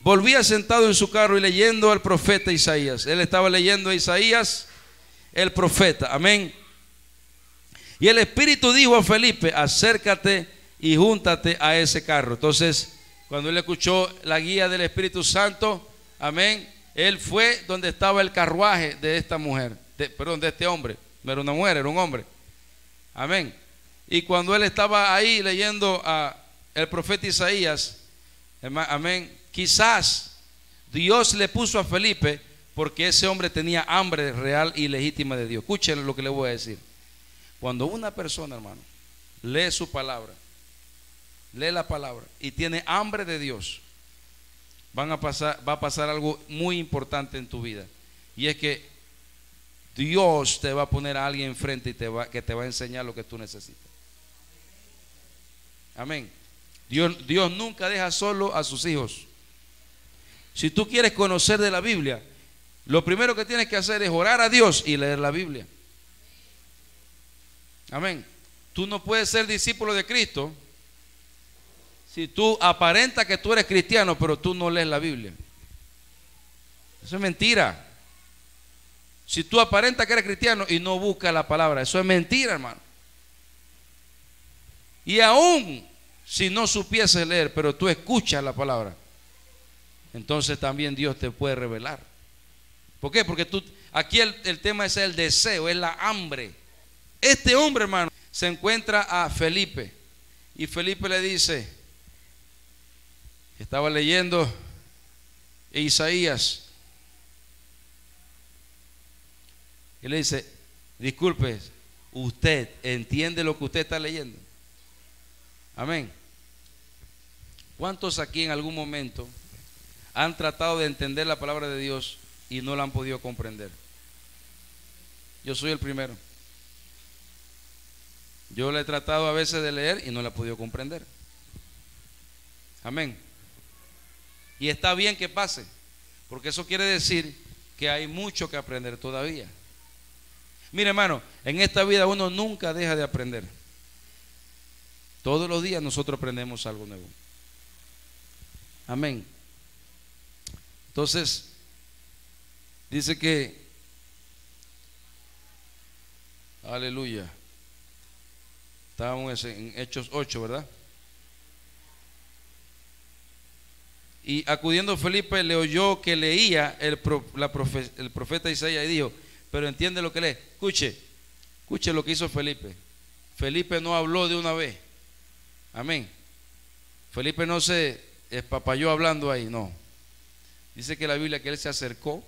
Volvía sentado en su carro y leyendo al profeta Isaías. Él estaba leyendo a Isaías, el profeta, amén. Y el Espíritu dijo a Felipe, acércate y júntate a ese carro. Entonces, cuando él escuchó la guía del Espíritu Santo, amén, él fue donde estaba el carruaje de esta mujer, de este hombre. No era una mujer, era un hombre, amén. Y cuando él estaba ahí leyendo a el profeta Isaías, amén, quizás Dios le puso a Felipe porque ese hombre tenía hambre real y legítima de Dios. Escuchen lo que le voy a decir. Cuando una persona, hermano, lee su palabra, lee la palabra y tiene hambre de Dios, va a pasar algo muy importante en tu vida. Y es que Dios te va a poner a alguien enfrente y que te va a enseñar lo que tú necesitas. Amén. Dios nunca deja solo a sus hijos. Si tú quieres conocer de la Biblia, lo primero que tienes que hacer es orar a Dios y leer la Biblia. Amén. Tú no puedes ser discípulo de Cristo si tú aparentas que tú eres cristiano, pero tú no lees la Biblia. Eso es mentira. Si tú aparentas que eres cristiano y no buscas la palabra, eso es mentira, hermano. Y aún si no supieses leer, pero tú escuchas la palabra, entonces también Dios te puede revelar. ¿Por qué? Porque aquí el tema es el deseo, es la hambre. Este hombre, hermano, se encuentra a Felipe y Felipe le dice, estaba leyendo Isaías, y le dice, disculpe, ¿usted entiende lo que usted está leyendo? Amén. ¿Cuántos aquí en algún momento han tratado de entender la palabra de Dios y no la han podido comprender? Yo soy el primero. Yo la he tratado a veces de leer y no la he podido comprender. Amén. Y está bien que pase, porque eso quiere decir que hay mucho que aprender todavía. Mire, hermano, en esta vida uno nunca deja de aprender. Todos los días nosotros aprendemos algo nuevo. Amén. Entonces, dice que, aleluya, estábamos en Hechos 8, ¿verdad? Y acudiendo Felipe le oyó que leía el profeta Isaías y dijo, pero entiende lo que lee. Escuche lo que hizo Felipe. Felipe no habló de una vez. Amén. Felipe no se espapalló hablando ahí, no. Dice que la Biblia que él se acercó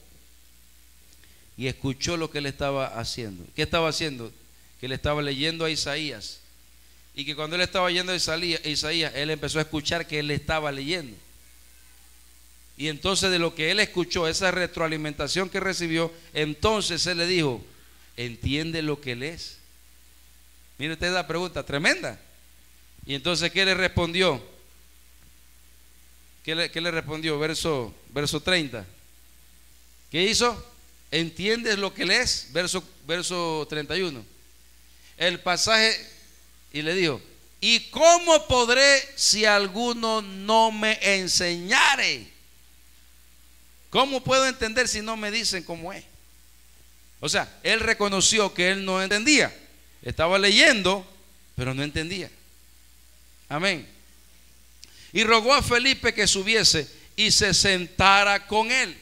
y escuchó lo que él estaba haciendo. ¿Qué estaba haciendo? Que él estaba leyendo a Isaías. Y que cuando él estaba leyendo a Isaías, él empezó a escuchar que él estaba leyendo. Y entonces de lo que él escuchó, esa retroalimentación que recibió, entonces él le dijo, ¿entiende lo que lees? Mire usted la pregunta tremenda. Y entonces ¿qué le respondió? ¿Qué le respondió? Verso 30. ¿Qué hizo? ¿Entiendes lo que lees? Verso 31. El pasaje, y le dijo, ¿y cómo podré si alguno no me enseñare? ¿Cómo puedo entender si no me dicen cómo es? O sea, él reconoció que él no entendía. Estaba leyendo, pero no entendía. Amén. Y rogó a Felipe que subiese y se sentara con él.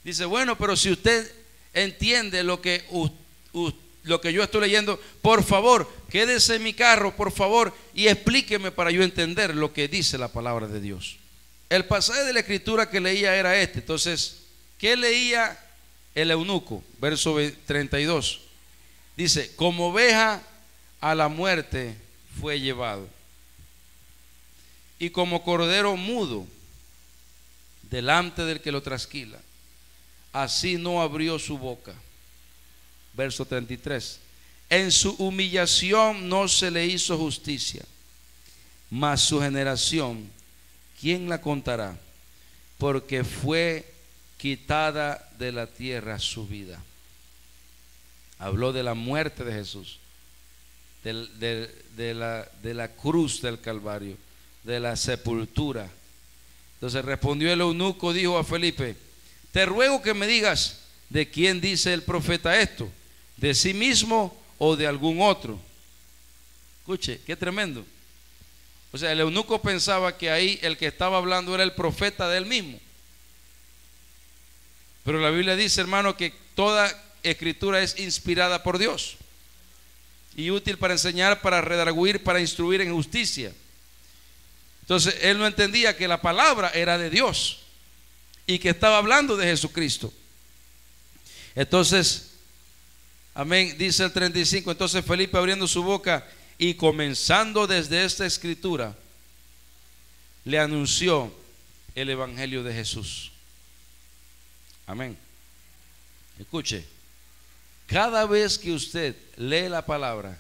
Dice, bueno, pero si usted entiende lo que yo estoy leyendo, por favor, quédese en mi carro, por favor, y explíqueme para yo entender lo que dice la palabra de Dios. El pasaje de la escritura que leía era este. Entonces ¿Qué leía el eunuco? Verso 32. Dice, como oveja a la muerte fue llevado, y como cordero mudo delante del que lo trasquila, así no abrió su boca. Verso 33. En su humillación no se le hizo justicia, mas su generación, ¿quién la contará? Porque fue quitada de la tierra su vida. Habló de la muerte de Jesús, de la cruz del Calvario, de la sepultura. Entonces respondió el eunuco, dijo a Felipe, te ruego que me digas de quién dice el profeta esto, de sí mismo o de algún otro. Escuche, qué tremendo. O sea, el eunuco pensaba que ahí el que estaba hablando era el profeta de él mismo. Pero la Biblia dice, hermano, que toda escritura es inspirada por Dios y útil para enseñar, para redarguir, para instruir en justicia. Entonces él no entendía que la palabra era de Dios y que estaba hablando de Jesucristo. Entonces, amén, dice el 35. Entonces Felipe, abriendo su boca y comenzando desde esta escritura, le anunció el evangelio de Jesús. Amén. Escuche, cada vez que usted lee la palabra,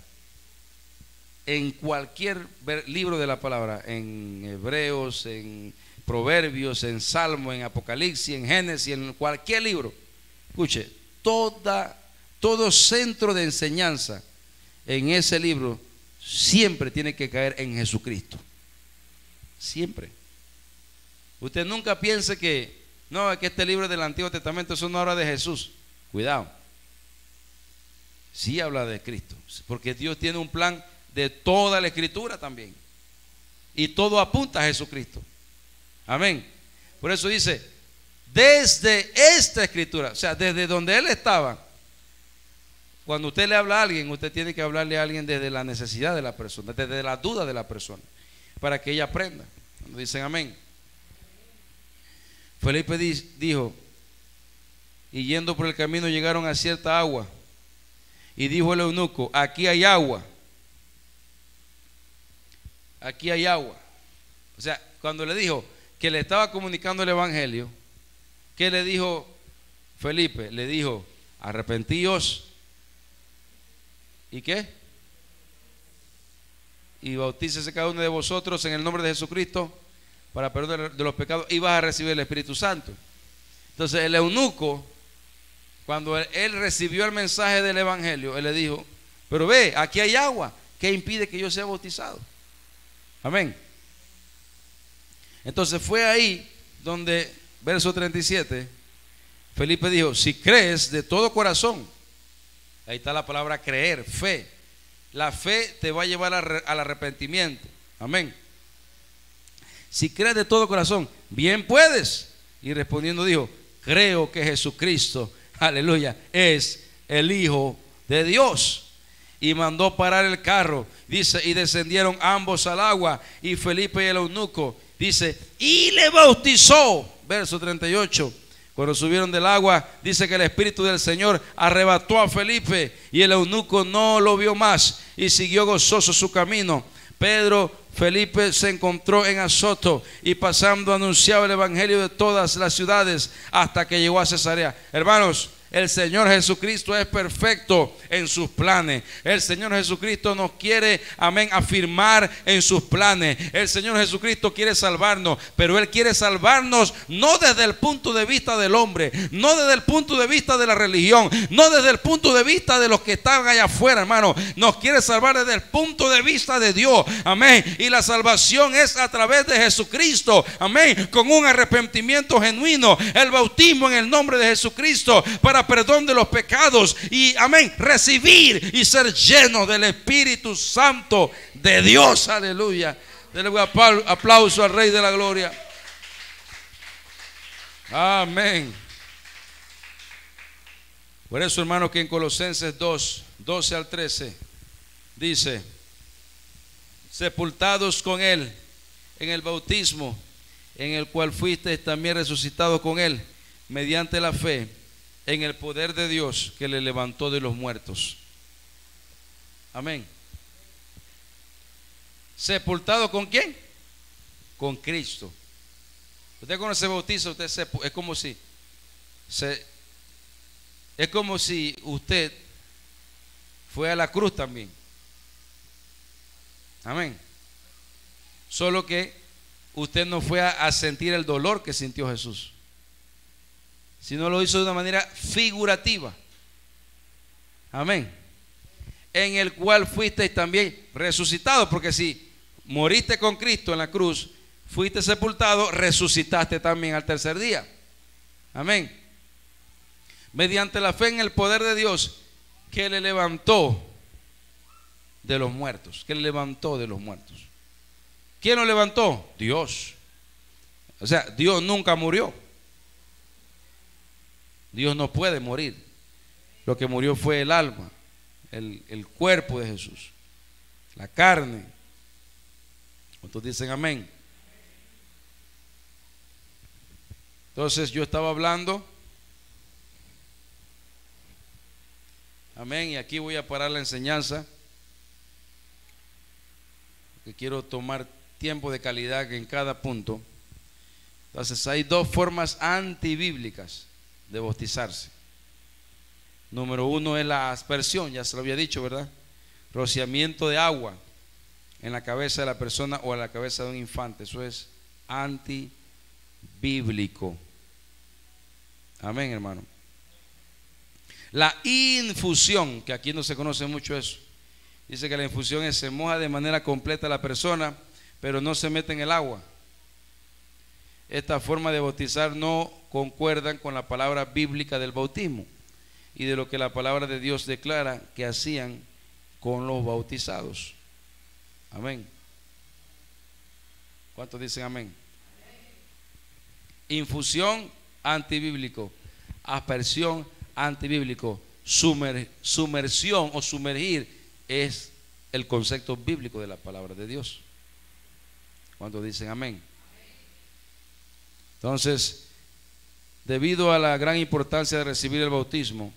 en cualquier libro de la palabra, en Hebreos, en Proverbios, en Salmo, en Apocalipsis, en Génesis, en cualquier libro, escuche, todo centro de enseñanza en ese libro siempre tiene que caer en Jesucristo. Siempre. Usted nunca piense que no, es que este libro del Antiguo Testamento eso no habla de Jesús. Cuidado. Sí habla de Cristo, porque Dios tiene un plan de toda la escritura también, y todo apunta a Jesucristo. Amén. Por eso dice, desde esta escritura, o sea, desde donde él estaba. Cuando usted le habla a alguien, usted tiene que hablarle a alguien desde la necesidad de la persona, desde la duda de la persona, para que ella aprenda. Cuando dicen amén. Felipe dijo, y yendo por el camino llegaron a cierta agua, y dijo el eunuco, aquí hay agua. Aquí hay agua. O sea, cuando le dijo que le estaba comunicando el evangelio, ¿qué le dijo Felipe? Le dijo, arrepentíos. ¿Y qué? Y bautícese cada uno de vosotros en el nombre de Jesucristo para perdón de los pecados, y vas a recibir el Espíritu Santo. Entonces el eunuco, cuando él recibió el mensaje del evangelio, él le dijo, pero ve, aquí hay agua, ¿qué impide que yo sea bautizado? Amén. Entonces fue ahí donde, verso 37, Felipe dijo, si crees de todo corazón, ahí está la palabra creer, fe. La fe te va a llevar al arrepentimiento. Amén. Si crees de todo corazón, bien puedes. Y respondiendo dijo, creo que Jesucristo, aleluya, es el Hijo de Dios. Y mandó parar el carro, dice, y descendieron ambos al agua, y Felipe y el eunuco, dice, y le bautizó. Verso 38. Cuando subieron del agua, dice que el Espíritu del Señor arrebató a Felipe, y el eunuco no lo vio más, y siguió gozoso su camino. Felipe se encontró en Azoto, y pasando anunciaba el evangelio de todas las ciudades hasta que llegó a Cesarea. Hermanos, el Señor Jesucristo es perfecto en sus planes. El Señor Jesucristo nos quiere, amén, afirmar en sus planes. El Señor Jesucristo quiere salvarnos, pero Él quiere salvarnos no desde el punto de vista del hombre, no desde el punto de vista de la religión, no desde el punto de vista de los que están allá afuera, hermano. Nos quiere salvar desde el punto de vista de Dios, amén. Y la salvación es a través de Jesucristo, amén, con un arrepentimiento genuino, el bautismo en el nombre de Jesucristo para perdón de los pecados y, amén, recibir y ser lleno del Espíritu Santo de Dios. Aleluya. Denle un aplauso al Rey de la Gloria. Amén. Por eso, hermano, que en Colosenses 2, 12 al 13 dice, sepultados con Él en el bautismo, en el cual fuisteis también resucitados con Él, mediante la fe en el poder de Dios que le levantó de los muertos. Amén. ¿Sepultado con quién? Con Cristo. Usted cuando se bautiza, es como si usted fue a la cruz también. Amén. Solo que usted no fue a sentir el dolor que sintió Jesús, sino lo hizo de una manera figurativa. Amén. En el cual fuisteis también resucitados, porque si moriste con Cristo en la cruz, fuiste sepultado, resucitaste también al tercer día. Amén. Mediante la fe en el poder de Dios que le levantó de los muertos. Que le levantó de los muertos. ¿Quién lo levantó? Dios. O sea, Dios nunca murió. Dios no puede morir. Lo que murió fue el alma, el cuerpo de Jesús, la carne. ¿Cuántos dicen amén? Entonces yo estaba hablando, amén, y aquí voy a parar la enseñanza, porque quiero tomar tiempo de calidad en cada punto. Entonces hay dos formas antibíblicas de bautizarse. Número uno es la aspersión, ya se lo había dicho, ¿verdad? Rociamiento de agua en la cabeza de la persona o en la cabeza de un infante. Eso es antibíblico. Amén, hermano. La infusión, que aquí no se conoce mucho eso. Dice que la infusión es: se moja de manera completa la persona, pero no se mete en el agua. Esta forma de bautizar no concuerdan con la palabra bíblica del bautismo y de lo que la palabra de Dios declara que hacían con los bautizados. Amén. ¿Cuántos dicen amén? Infusión, antibíblico. Aspersión, antibíblico. Sumersión o sumergir es el concepto bíblico de la palabra de Dios. ¿Cuántos dicen amén? Entonces, debido a la gran importancia de recibir el bautismo,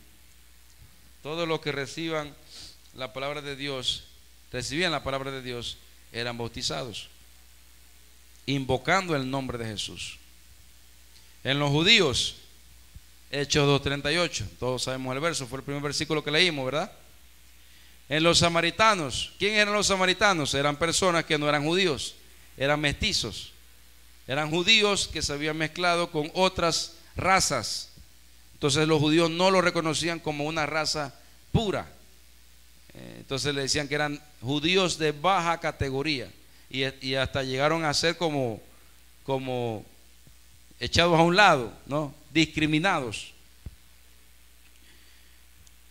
todos los que reciban la palabra de Dios, recibían la palabra de Dios, eran bautizados, invocando el nombre de Jesús. En los judíos, Hechos 2:38, todos sabemos el verso, fue el primer versículo que leímos, ¿verdad? En los samaritanos, ¿quién eran los samaritanos? Eran personas que no eran judíos, eran mestizos. Eran judíos que se habían mezclado con otras razas. Entonces los judíos no lo reconocían como una raza pura. Entonces le decían que eran judíos de baja categoría. Y hasta llegaron a ser como echados a un lado, ¿no? Discriminados.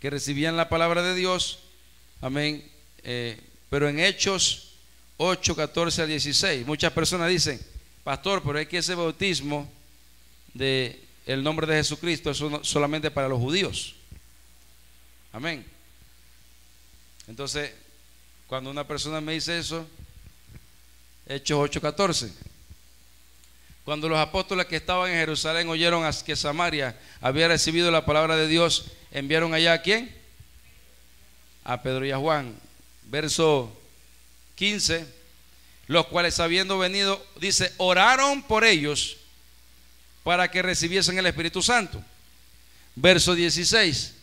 Que recibían la palabra de Dios. Amén. Pero en Hechos 8:14 al 16, muchas personas dicen: pastor, pero es que ese bautismo de el nombre de Jesucristo es solamente para los judíos. Amén. Entonces, cuando una persona me dice eso, Hechos 8:14, cuando los apóstoles que estaban en Jerusalén oyeron que Samaria había recibido la palabra de Dios, enviaron allá ¿a quién? A Pedro y a Juan. Verso 15. Los cuales, habiendo venido, dice, oraron por ellos para que recibiesen el Espíritu Santo. Verso 16.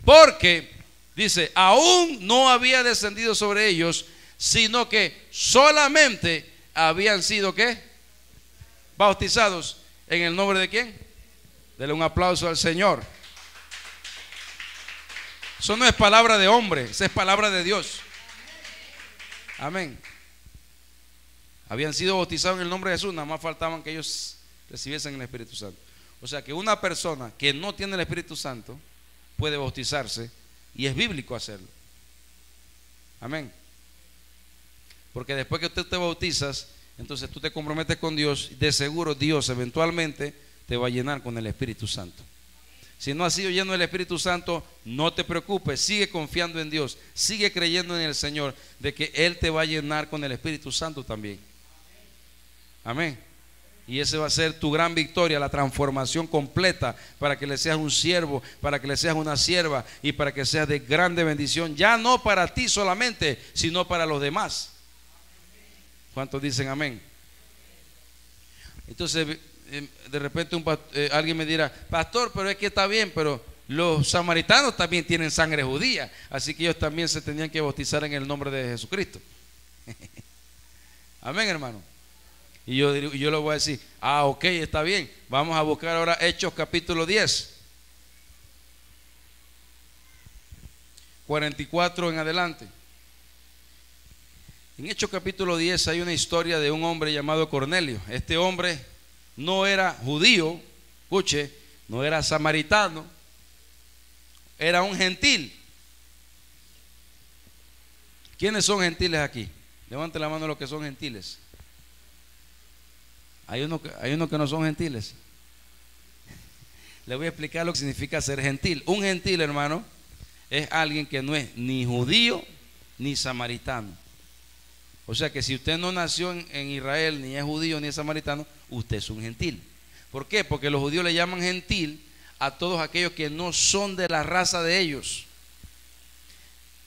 Porque, dice, aún no había descendido sobre ellos, sino que solamente habían sido, ¿qué? Bautizados. ¿En el nombre de quién? Dele un aplauso al Señor. Eso no es palabra de hombre, esa es palabra de Dios. Amén. Habían sido bautizados en el nombre de Jesús, nada más faltaban que ellos recibiesen el Espíritu Santo. O sea que una persona que no tiene el Espíritu Santo puede bautizarse, y es bíblico hacerlo. Amén. Porque después que usted te bautizas, entonces tú te comprometes con Dios, y de seguro Dios eventualmente te va a llenar con el Espíritu Santo. Si no has sido lleno del Espíritu Santo, no te preocupes, sigue confiando en Dios, sigue creyendo en el Señor, de que Él te va a llenar con el Espíritu Santo también. Amén. Y ese va a ser tu gran victoria, la transformación completa, para que le seas un siervo, para que le seas una sierva y para que seas de grande bendición, ya no para ti solamente, sino para los demás. ¿Cuántos dicen amén? Entonces, de repente alguien me dirá, pastor, pero es que está bien, pero los samaritanos también tienen sangre judía, así que ellos también se tenían que bautizar en el nombre de Jesucristo. Amén, hermano. Y yo le voy a decir, ok, está bien, vamos a buscar ahora Hechos capítulo 10, 44 en adelante. En Hechos capítulo 10 hay una historia de un hombre llamado Cornelio. Este hombre no era judío, escuche, no era samaritano, era un gentil. ¿Quiénes son gentiles aquí? Levante la mano los que son gentiles. Hay uno que no son gentiles. Le voy a explicar lo que significa ser gentil. Un gentil, hermano, es alguien que no es ni judío ni samaritano. O sea que si usted no nació en Israel, ni es judío ni es samaritano, usted es un gentil. ¿Por qué? Porque los judíos le llaman gentil a todos aquellos que no son de la raza de ellos.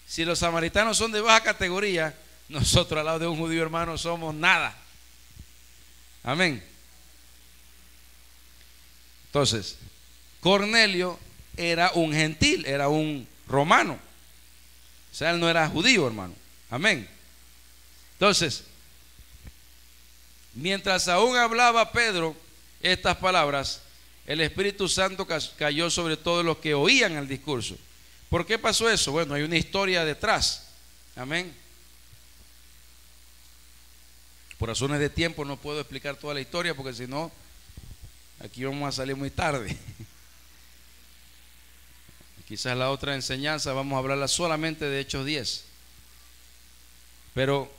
Si los samaritanos son de baja categoría, nosotros al lado de un judío, hermano, somos nada. Amén. Entonces, Cornelio era un gentil, era un romano. O sea, él no era judío, hermano. Amén. Entonces, mientras aún hablaba Pedro estas palabras, el Espíritu Santo cayó sobre todos los que oían el discurso. ¿Por qué pasó eso? Bueno, hay una historia detrás. Amén. Por razones de tiempo no puedo explicar toda la historia, porque si no, aquí vamos a salir muy tarde. Quizás la otra enseñanza vamos a hablarla solamente de Hechos 10. Pero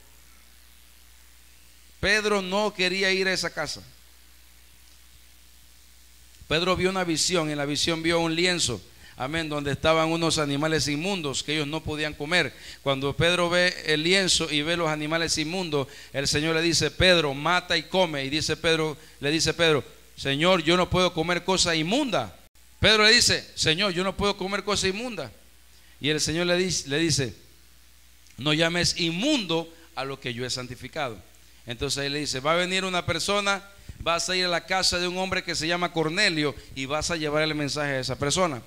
Pedro no quería ir a esa casa. Pedro vio una visión, y en la visión vio un lienzo, amén, donde estaban unos animales inmundos que ellos no podían comer. Cuando Pedro ve el lienzo y ve los animales inmundos, el Señor le dice, Pedro, mata y come. Y le dice Pedro, Señor, yo no puedo comer cosa inmunda. Pedro le dice, Señor, yo no puedo comer cosa inmunda. Y el Señor le dice, no llames inmundo a lo que yo he santificado. Entonces ahí le dice, va a venir una persona, vas a ir a la casa de un hombre que se llama Cornelio y vas a llevar el mensaje a esa persona.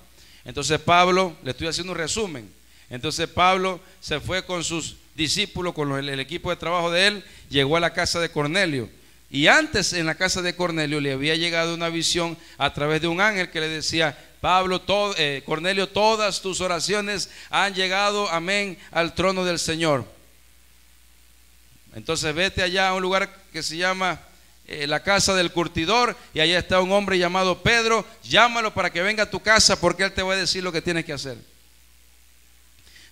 Entonces Pablo, le estoy haciendo un resumen. Entonces Pablo se fue con sus discípulos, con el equipo de trabajo de él, llegó a la casa de Cornelio. Y antes en la casa de Cornelio le había llegado una visión a través de un ángel que le decía, Cornelio, todas tus oraciones han llegado, amén, al trono del Señor. Entonces vete allá a un lugar que se llama la casa del curtidor, y allá está un hombre llamado Pedro, llámalo para que venga a tu casa porque él te va a decir lo que tienes que hacer.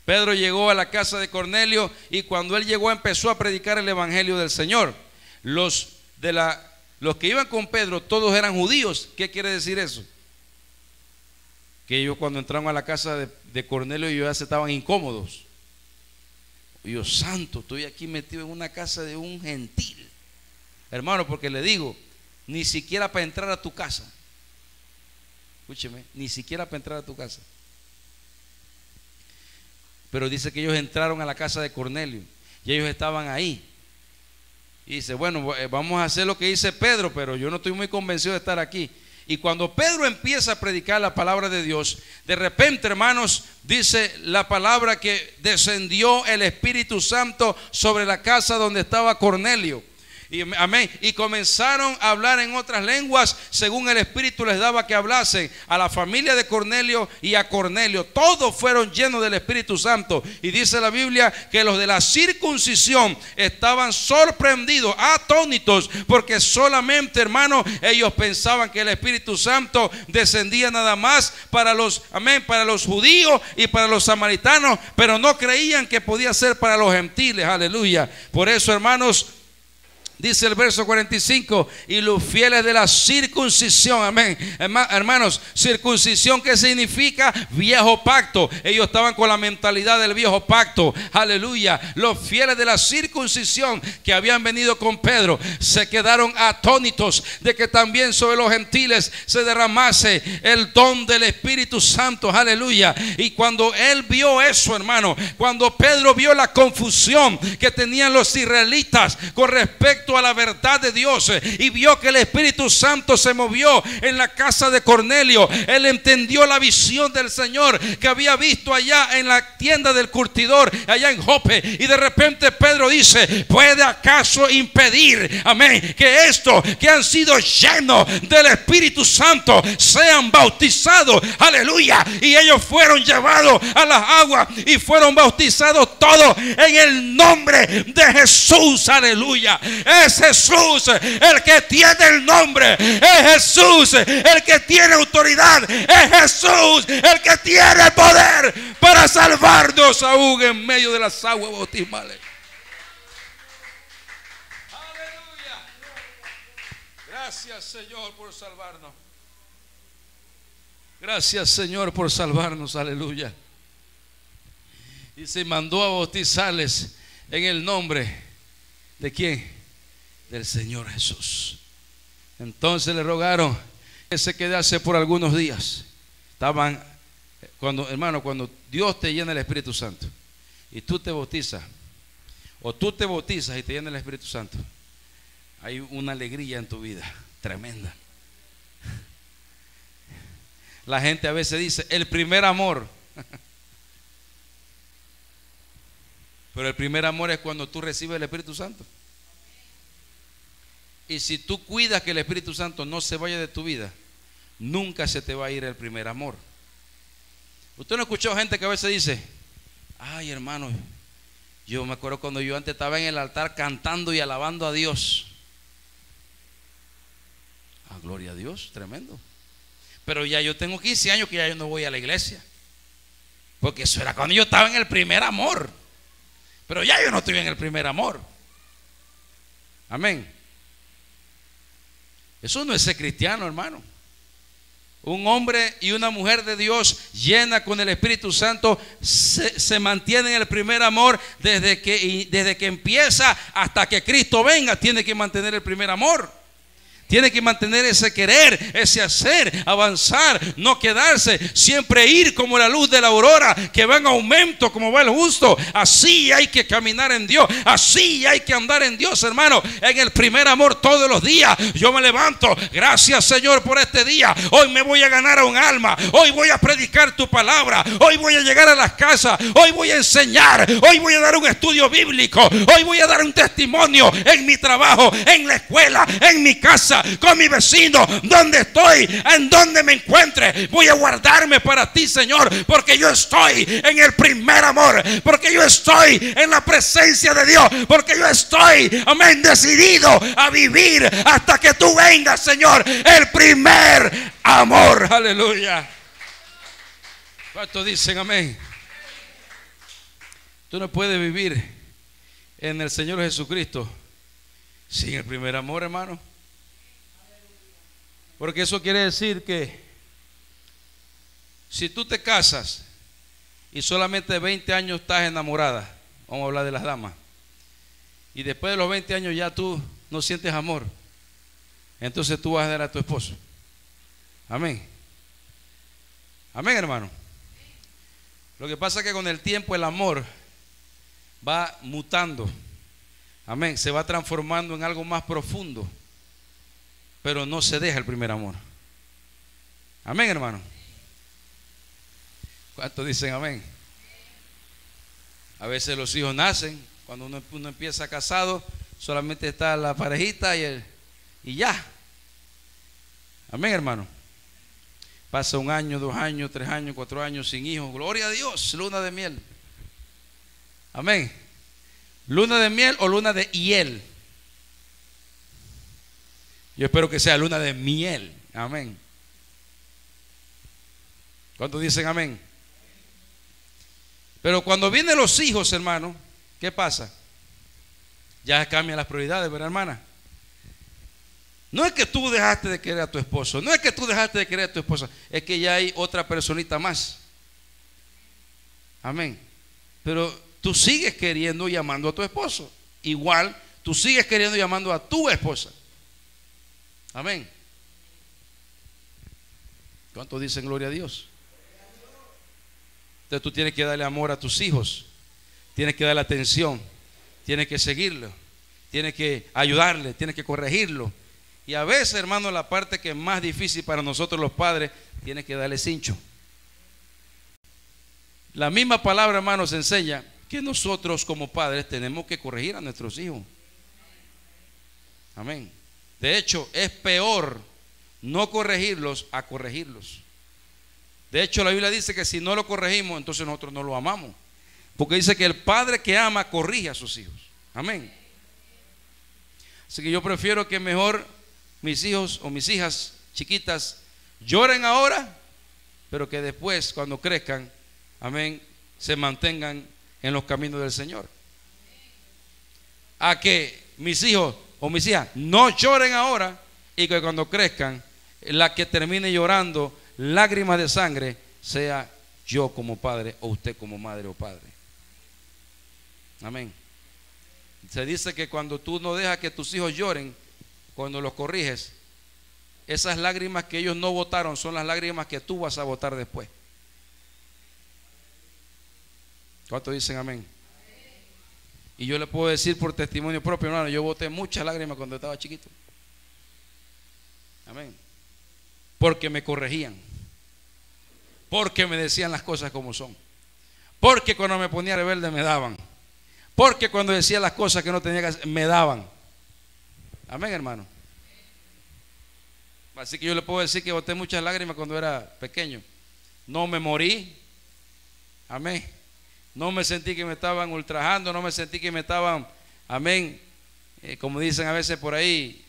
Pedro llegó a la casa de Cornelio y cuando él llegó empezó a predicar el evangelio del Señor. Los que iban con Pedro todos eran judíos. ¿Qué quiere decir eso? Que ellos cuando entraron a la casa de Cornelio ellos ya se estaban incómodos. Dios santo, estoy aquí metido en una casa de un gentil, hermano, porque le digo, ni siquiera para entrar a tu casa, escúcheme, ni siquiera para entrar a tu casa. Pero dice que ellos entraron a la casa de Cornelio y ellos estaban ahí. Y dice, bueno, vamos a hacer lo que dice Pedro, pero yo no estoy muy convencido de estar aquí. Y cuando Pedro empieza a predicar la palabra de Dios, de repente, hermanos, dice la palabra que descendió el Espíritu Santo sobre la casa donde estaba Cornelio. Y, amén. Y comenzaron a hablar en otras lenguas según el Espíritu les daba que hablasen a la familia de Cornelio y a Cornelio. Todos fueron llenos del Espíritu Santo. Y dice la Biblia que los de la circuncisión estaban sorprendidos, atónitos, porque solamente, hermano, ellos pensaban que el Espíritu Santo descendía nada más para los, amén, para los judíos y para los samaritanos, pero no creían que podía ser para los gentiles. Aleluya. Por eso, hermanos, dice el verso 45, y los fieles de la circuncisión, amén. Hermanos, circuncisión, ¿qué significa? Viejo pacto. Ellos estaban con la mentalidad del viejo pacto, aleluya. Los fieles de la circuncisión que habían venido con Pedro se quedaron atónitos de que también sobre los gentiles se derramase el don del Espíritu Santo, aleluya. Y cuando él vio eso, hermano, cuando Pedro vio la confusión que tenían los israelitas con respecto a la verdad de Dios, y vio que el Espíritu Santo se movió en la casa de Cornelio, él entendió la visión del Señor que había visto allá en la tienda del curtidor, allá en Jope. Y de repente Pedro dice: ¿puede acaso impedir, amén, que estos que han sido llenos del Espíritu Santo sean bautizados? Aleluya. Y ellos fueron llevados a las aguas y fueron bautizados todos en el nombre de Jesús, aleluya. Es Jesús el que tiene el nombre, es Jesús el que tiene autoridad, es Jesús el que tiene el poder para salvarnos aún en medio de las aguas bautismales. Aleluya. Gracias, Señor, por salvarnos. Gracias, Señor, por salvarnos, aleluya. Y se mandó a bautizarles en el nombre ¿de quién? Del Señor Jesús. Entonces le rogaron que se quedase por algunos días. Estaban, hermano, cuando Dios te llena el Espíritu Santo y tú te bautizas, o tú te bautizas y te llena el Espíritu Santo, hay una alegría en tu vida tremenda. La gente a veces dice el primer amor, pero el primer amor es cuando tú recibes el Espíritu Santo. Y si tú cuidas que el Espíritu Santo no se vaya de tu vida, nunca se te va a ir el primer amor. Usted no ha escuchado gente que a veces dice: ay, hermano, yo me acuerdo cuando yo antes estaba en el altar cantando y alabando a Dios. Ah, gloria a Dios, tremendo. Pero ya yo tengo 15 años que ya yo no voy a la iglesia, porque eso era cuando yo estaba en el primer amor. Pero ya yo no estoy en el primer amor. Amén. Eso no es ser cristiano, hermano. Un hombre y una mujer de Dios llena con el Espíritu Santo se mantiene en el primer amor desde que empieza hasta que Cristo venga. Tiene que mantener el primer amor. Tiene que mantener ese querer, ese hacer, avanzar, no quedarse, siempre ir como la luz de la aurora, que va en aumento como va el justo. Así hay que caminar en Dios, así hay que andar en Dios, hermano, en el primer amor todos los días. Yo me levanto, gracias, Señor, por este día. Hoy me voy a ganar a un alma, hoy voy a predicar tu palabra, hoy voy a llegar a las casas, hoy voy a enseñar, hoy voy a dar un estudio bíblico, hoy voy a dar un testimonio en mi trabajo, en la escuela, en mi casa, con mi vecino, donde estoy, en donde me encuentre. Voy a guardarme para ti, Señor, porque yo estoy en el primer amor, porque yo estoy en la presencia de Dios, porque yo estoy, amén, decidido a vivir hasta que tú vengas, Señor. El primer amor, aleluya. ¿Cuántos dicen amén? Tú no puedes vivir en el Señor Jesucristo sin el primer amor, hermano. Porque eso quiere decir que si tú te casas y solamente 20 años estás enamorada, vamos a hablar de las damas, y después de los 20 años ya tú no sientes amor, entonces tú vas a dar a tu esposo. Amén. Amén, hermano. Lo que pasa es que con el tiempo el amor va mutando. Amén. Se va transformando en algo más profundo. Pero no se deja el primer amor. Amén, hermano. ¿Cuántos dicen amén? A veces los hijos nacen, cuando uno empieza casado, solamente está la parejita y ya. Amén, hermano. Pasa 1 año, 2 años, 3 años, 4 años sin hijos. Gloria a Dios, luna de miel. Amén. Luna de miel o luna de hiel. Yo espero que sea luna de miel. Amén. ¿Cuántos dicen amén? Pero cuando vienen los hijos, hermano, ¿qué pasa? Ya cambian las prioridades, ¿verdad, hermana? No es que tú dejaste de querer a tu esposo, no es que tú dejaste de querer a tu esposa, es que ya hay otra personita más. Amén. Pero tú sigues queriendo y amando a tu esposo. Igual, tú sigues queriendo y amando a tu esposa. Amén. ¿Cuántos dicen gloria a Dios? Entonces tú tienes que darle amor a tus hijos, tienes que darle atención, tienes que seguirlo, tienes que ayudarle, tienes que corregirlo. Y a veces, hermano, la parte que es más difícil para nosotros los padres, tienes que darle cincho. La misma palabra, hermano, se enseña que nosotros como padres tenemos que corregir a nuestros hijos. Amén. De hecho, es peor no corregirlos a corregirlos. De hecho, la Biblia dice que si no lo corregimos, entonces nosotros no lo amamos. Porque dice que el padre que ama corrige a sus hijos. Amén. Así que yo prefiero que mejor mis hijos o mis hijas chiquitas lloren ahora, pero que después, cuando crezcan, amén, se mantengan en los caminos del Señor. A que mis hijos o mis hijas no lloren ahora y que cuando crezcan, la que termine llorando lágrimas de sangre sea yo como padre o usted como madre o padre. Amén. Se dice que cuando tú no dejas que tus hijos lloren, cuando los corriges, esas lágrimas que ellos no botaron son las lágrimas que tú vas a botar después. ¿Cuántos dicen amén? Y yo le puedo decir por testimonio propio, hermano, yo boté muchas lágrimas cuando estaba chiquito. Amén. Porque me corregían, porque me decían las cosas como son, porque cuando me ponía rebelde me daban, porque cuando decía las cosas que no tenía que hacer me daban. Amén, hermano. Así que yo le puedo decir que boté muchas lágrimas cuando era pequeño. No me morí. Amén. No me sentí que me estaban ultrajando, no me sentí que me estaban, amén, como dicen a veces por ahí,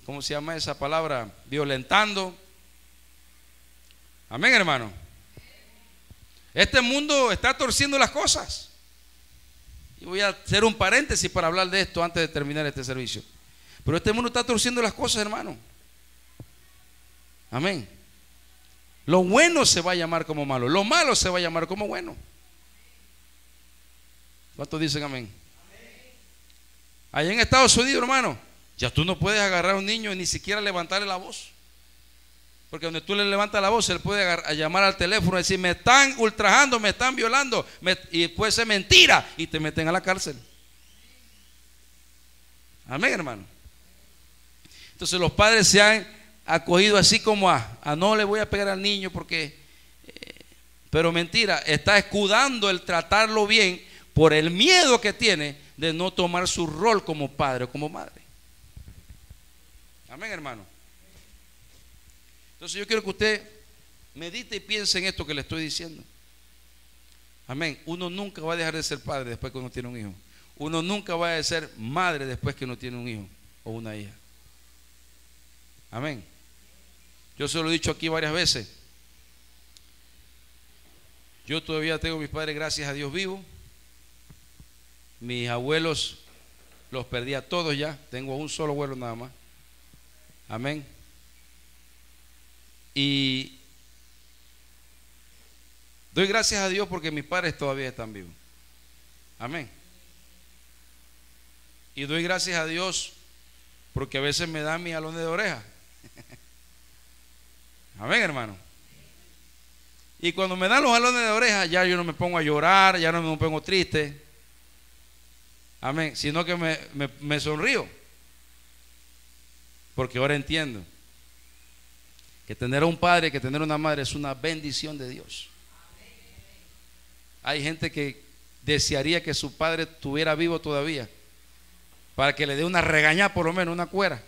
¿cómo se llama esa palabra? Violentando. Amén, hermano. Este mundo está torciendo las cosas. Y voy a hacer un paréntesis para hablar de esto antes de terminar este servicio. Pero este mundo está torciendo las cosas, hermano. Amén. Lo bueno se va a llamar como malo, lo malo se va a llamar como bueno. ¿Cuántos dicen amén? Allá en Estados Unidos, hermano, ya tú no puedes agarrar a un niño y ni siquiera levantarle la voz. Porque donde tú le levantas la voz, él puede llamar al teléfono y decir, me están ultrajando, me están violando, y puede ser mentira, y te meten a la cárcel. Amén, hermano. Entonces los padres se han acogido así como a no le voy a pegar al niño porque, pero mentira, está escudando el tratarlo bien por el miedo que tiene de no tomar su rol como padre o como madre. Amén, hermano. Entonces yo quiero que usted medite y piense en esto que le estoy diciendo. Amén. Uno nunca va a dejar de ser padre después que uno tiene un hijo. Uno nunca va a ser madre después que uno tiene un hijo o una hija. Amén. Yo se lo he dicho aquí varias veces. Yo todavía tengo a mis padres, gracias a Dios, vivos. Mis abuelos los perdí a todos ya. Tengo un solo abuelo nada más. Amén. Y doy gracias a Dios porque mis padres todavía están vivos. Amén. Y doy gracias a Dios porque a veces me dan mis jalones de oreja. Amén, hermano. Y cuando me dan los jalones de oreja, ya yo no me pongo a llorar, ya no me pongo triste. Amén. Sino que me sonrío. Porque ahora entiendo que tener a un padre, que tener una madre es una bendición de Dios. Hay gente que desearía que su padre estuviera vivo todavía para que le dé una regañada, por lo menos una cuera,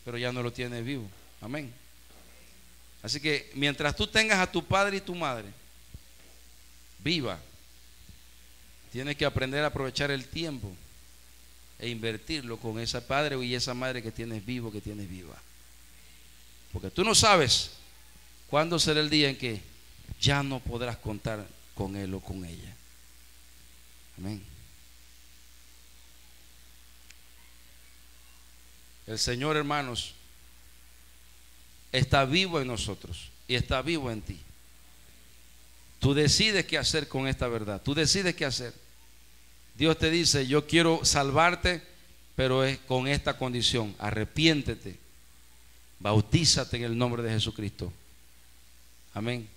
pero ya no lo tiene vivo. Amén. Así que mientras tú tengas a tu padre y tu madre viva, tienes que aprender a aprovechar el tiempo e invertirlo con ese padre y esa madre que tienes vivo, que tienes viva. Porque tú no sabes cuándo será el día en que ya no podrás contar con él o con ella. Amén. El Señor, hermanos, está vivo en nosotros y está vivo en ti. Tú decides qué hacer con esta verdad. Tú decides qué hacer. Dios te dice: yo quiero salvarte, pero es con esta condición: arrepiéntete, bautízate en el nombre de Jesucristo. Amén.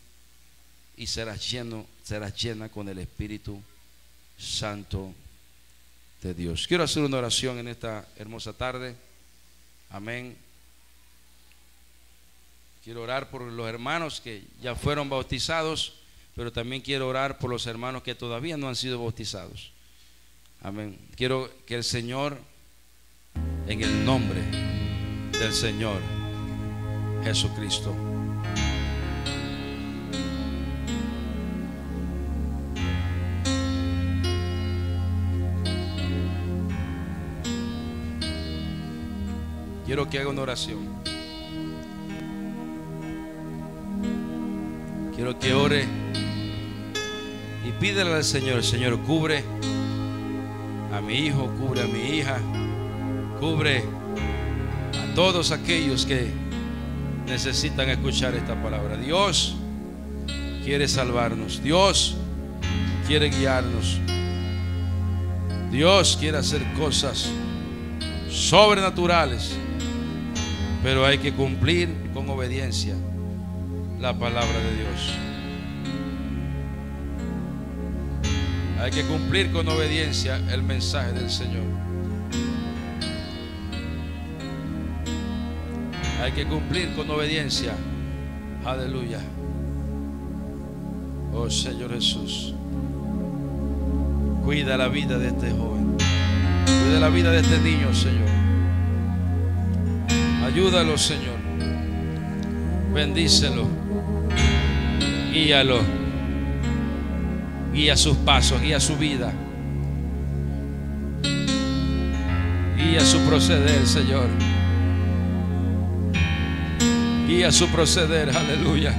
Y serás llena con el Espíritu Santo de Dios. Quiero hacer una oración en esta hermosa tarde. Amén. Quiero orar por los hermanos que ya fueron bautizados, pero también quiero orar por los hermanos que todavía no han sido bautizados. Amén. Quiero que el Señor, en el nombre del Señor Jesucristo, quiero que haga una oración. Quiero que ore y pídele al Señor: Señor, cubre a mi hijo, cubre a mi hija, cubre a todos aquellos que necesitan escuchar esta palabra. Dios quiere salvarnos, Dios quiere guiarnos, Dios quiere hacer cosas sobrenaturales, pero hay que cumplir con obediencia la palabra de Dios. Hay que cumplir con obediencia el mensaje del Señor. Hay que cumplir con obediencia. Aleluya. Oh Señor Jesús, cuida la vida de este joven, cuida la vida de este niño, Señor. Ayúdalo, Señor. Bendícelo. Guíalo. Guía sus pasos, guía su vida, guía su proceder, Señor. Guía su proceder, aleluya.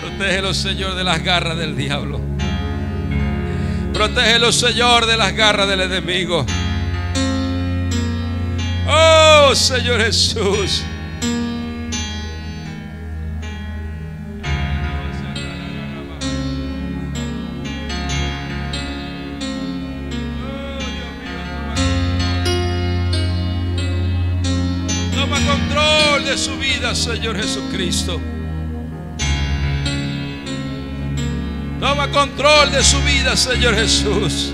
Protégelo, Señor, de las garras del diablo. Protégelo, Señor, de las garras del enemigo. Oh, Señor Jesús. Toma control de su vida, Señor Jesucristo. Toma control de su vida, Señor Jesús.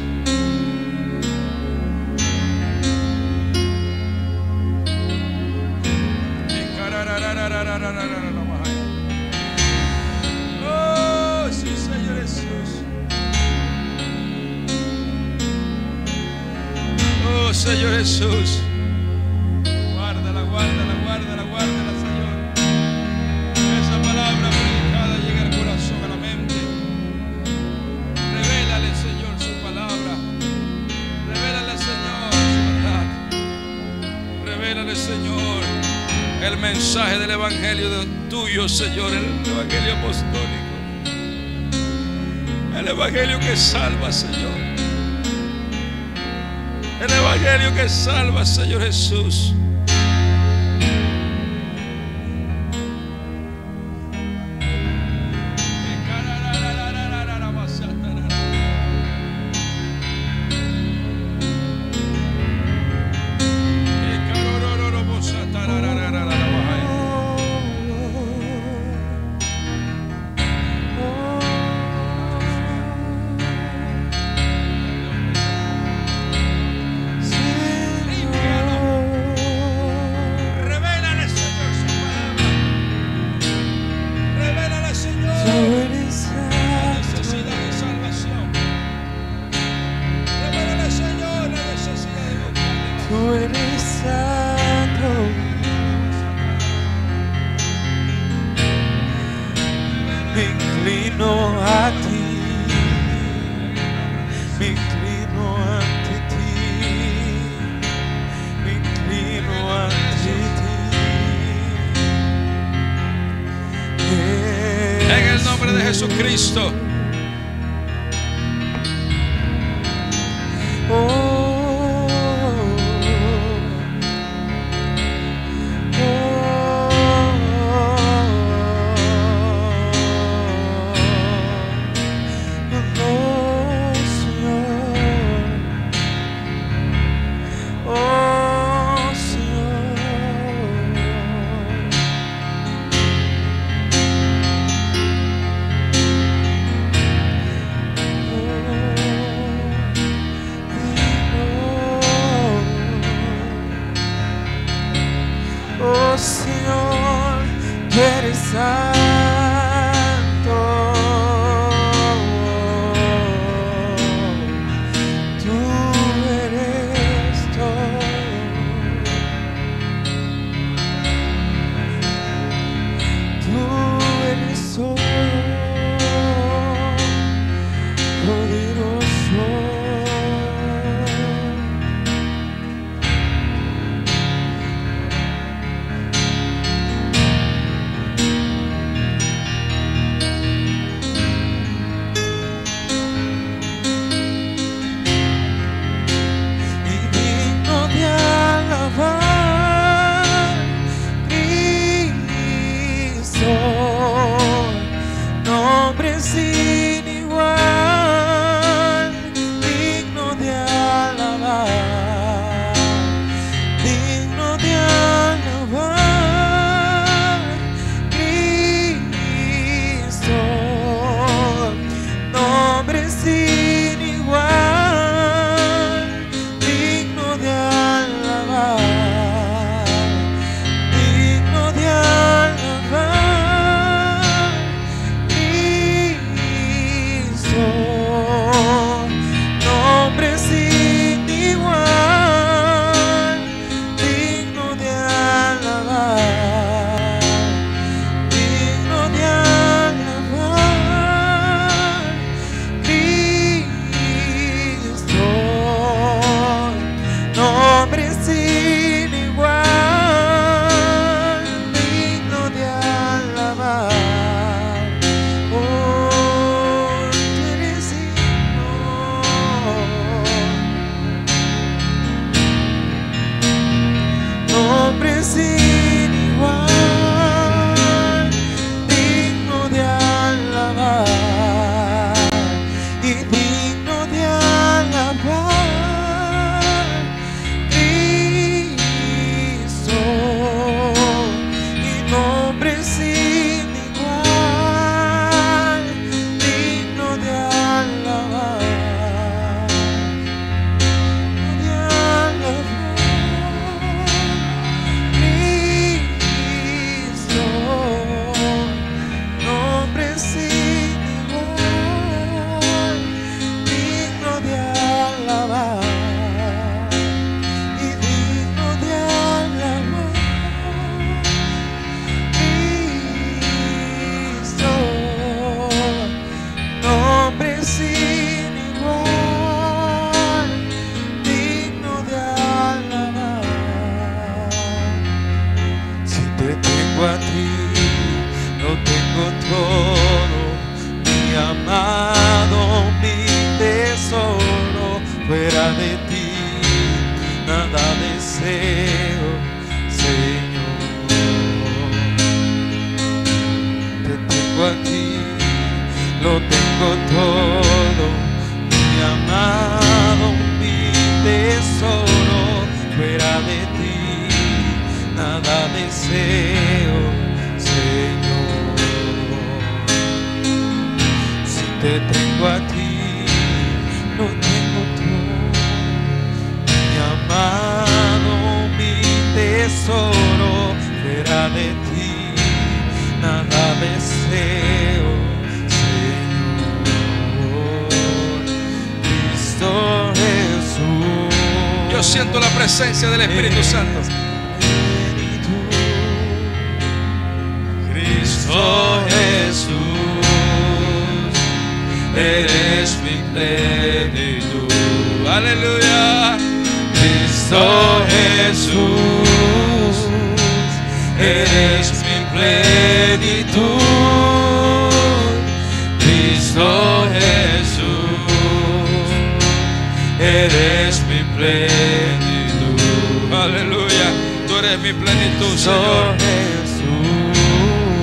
Oh, sí, Señor Jesús. Oh, Señor Jesús. Guárdala, guárdala, guárdala, guárdala, Señor. Esa palabra predicada llegue al corazón, a la mente. Revélale, Señor, su palabra. Revélale, Señor, su verdad. Revélale, Señor, el mensaje del evangelio tuyo, Señor, el evangelio apostólico, el evangelio que salva, Señor, el evangelio que salva, Señor Jesús. Jesucristo. tú eres santo, tú eres todo, tú eres todo, poderoso. Nombre sin igual, digno de alabar, digno de alabar, Cristo. Nombre sin igual, digno de alabar, digno de alabar. Nombre sin igual, digno de alabar, digno de alabar, Cristo. Nombre sin igual, digno de alabar. Oh, tú eres digno. Nombre sin igual, digno de alabar y digno de alabar, Cristo. Y nombre sin igual, digno de alabar, de alabar, Cristo. Nombre sin igual, digno de alabar y digno de alabar, Cristo. Nombre sin igual, digno de alabar. Si te tengo a ti, lo tengo todo, mi amado, mi tesoro. Fuera de ti nada deseo, Señor. Te tengo a ti, lo tengo todo, mi amado, mi tesoro. Fuera de ti nada deseo, Señor. Si te tengo a ti, lo tengo todo, mi amado, mi tesoro. Fuera de ti nada deseo, Señor. Cristo Jesús. Yo siento la presencia del Espíritu Santo. Cristo Jesús, eres mi plenitud. Aleluya. Cristo Jesús, eres mi plenitud. Cristo Jesús, eres mi plenitud. Aleluya. Tú eres mi plenitud, Señor.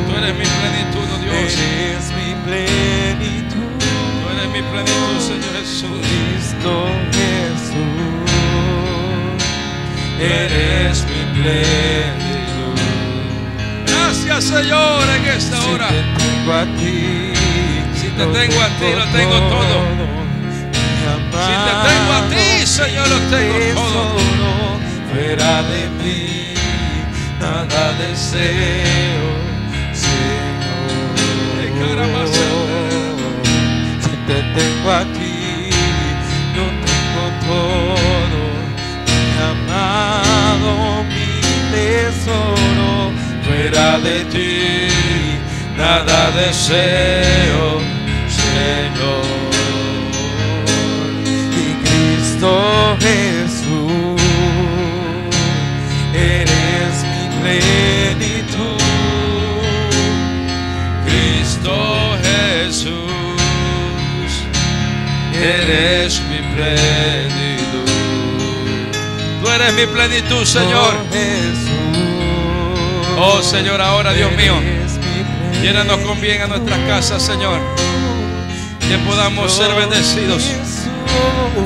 Tú eres mi plenitud, oh Dios. Eres mi plenitud. Tú eres mi plenitud, Señor Jesús. Cristo Jesús, eres mi plenitud. Gracias, Señor, en esta hora. Si te tengo a ti, si te tengo a ti, lo tengo todo. Si te tengo a ti, Señor, lo tengo todo. Fuera de ti nada deseo, nada deseo, Señor. Y Cristo Jesús, eres mi plenitud. Cristo Jesús, eres mi plenitud. Tú eres mi plenitud, Señor. Oh Señor, ahora Dios mío, llénanos con bien a nuestras casas, Señor, que podamos ser bendecidos.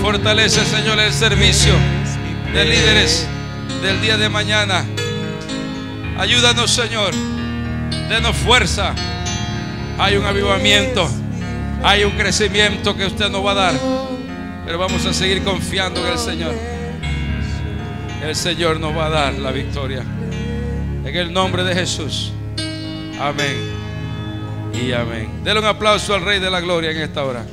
Fortalece, Señor, el servicio de líderes del día de mañana. Ayúdanos, Señor, denos fuerza. Hay un avivamiento, hay un crecimiento que usted nos va a dar, pero vamos a seguir confiando en el Señor. El Señor nos va a dar la victoria. En el nombre de Jesús. Amén y amén. Denle un aplauso al Rey de la Gloria en esta hora.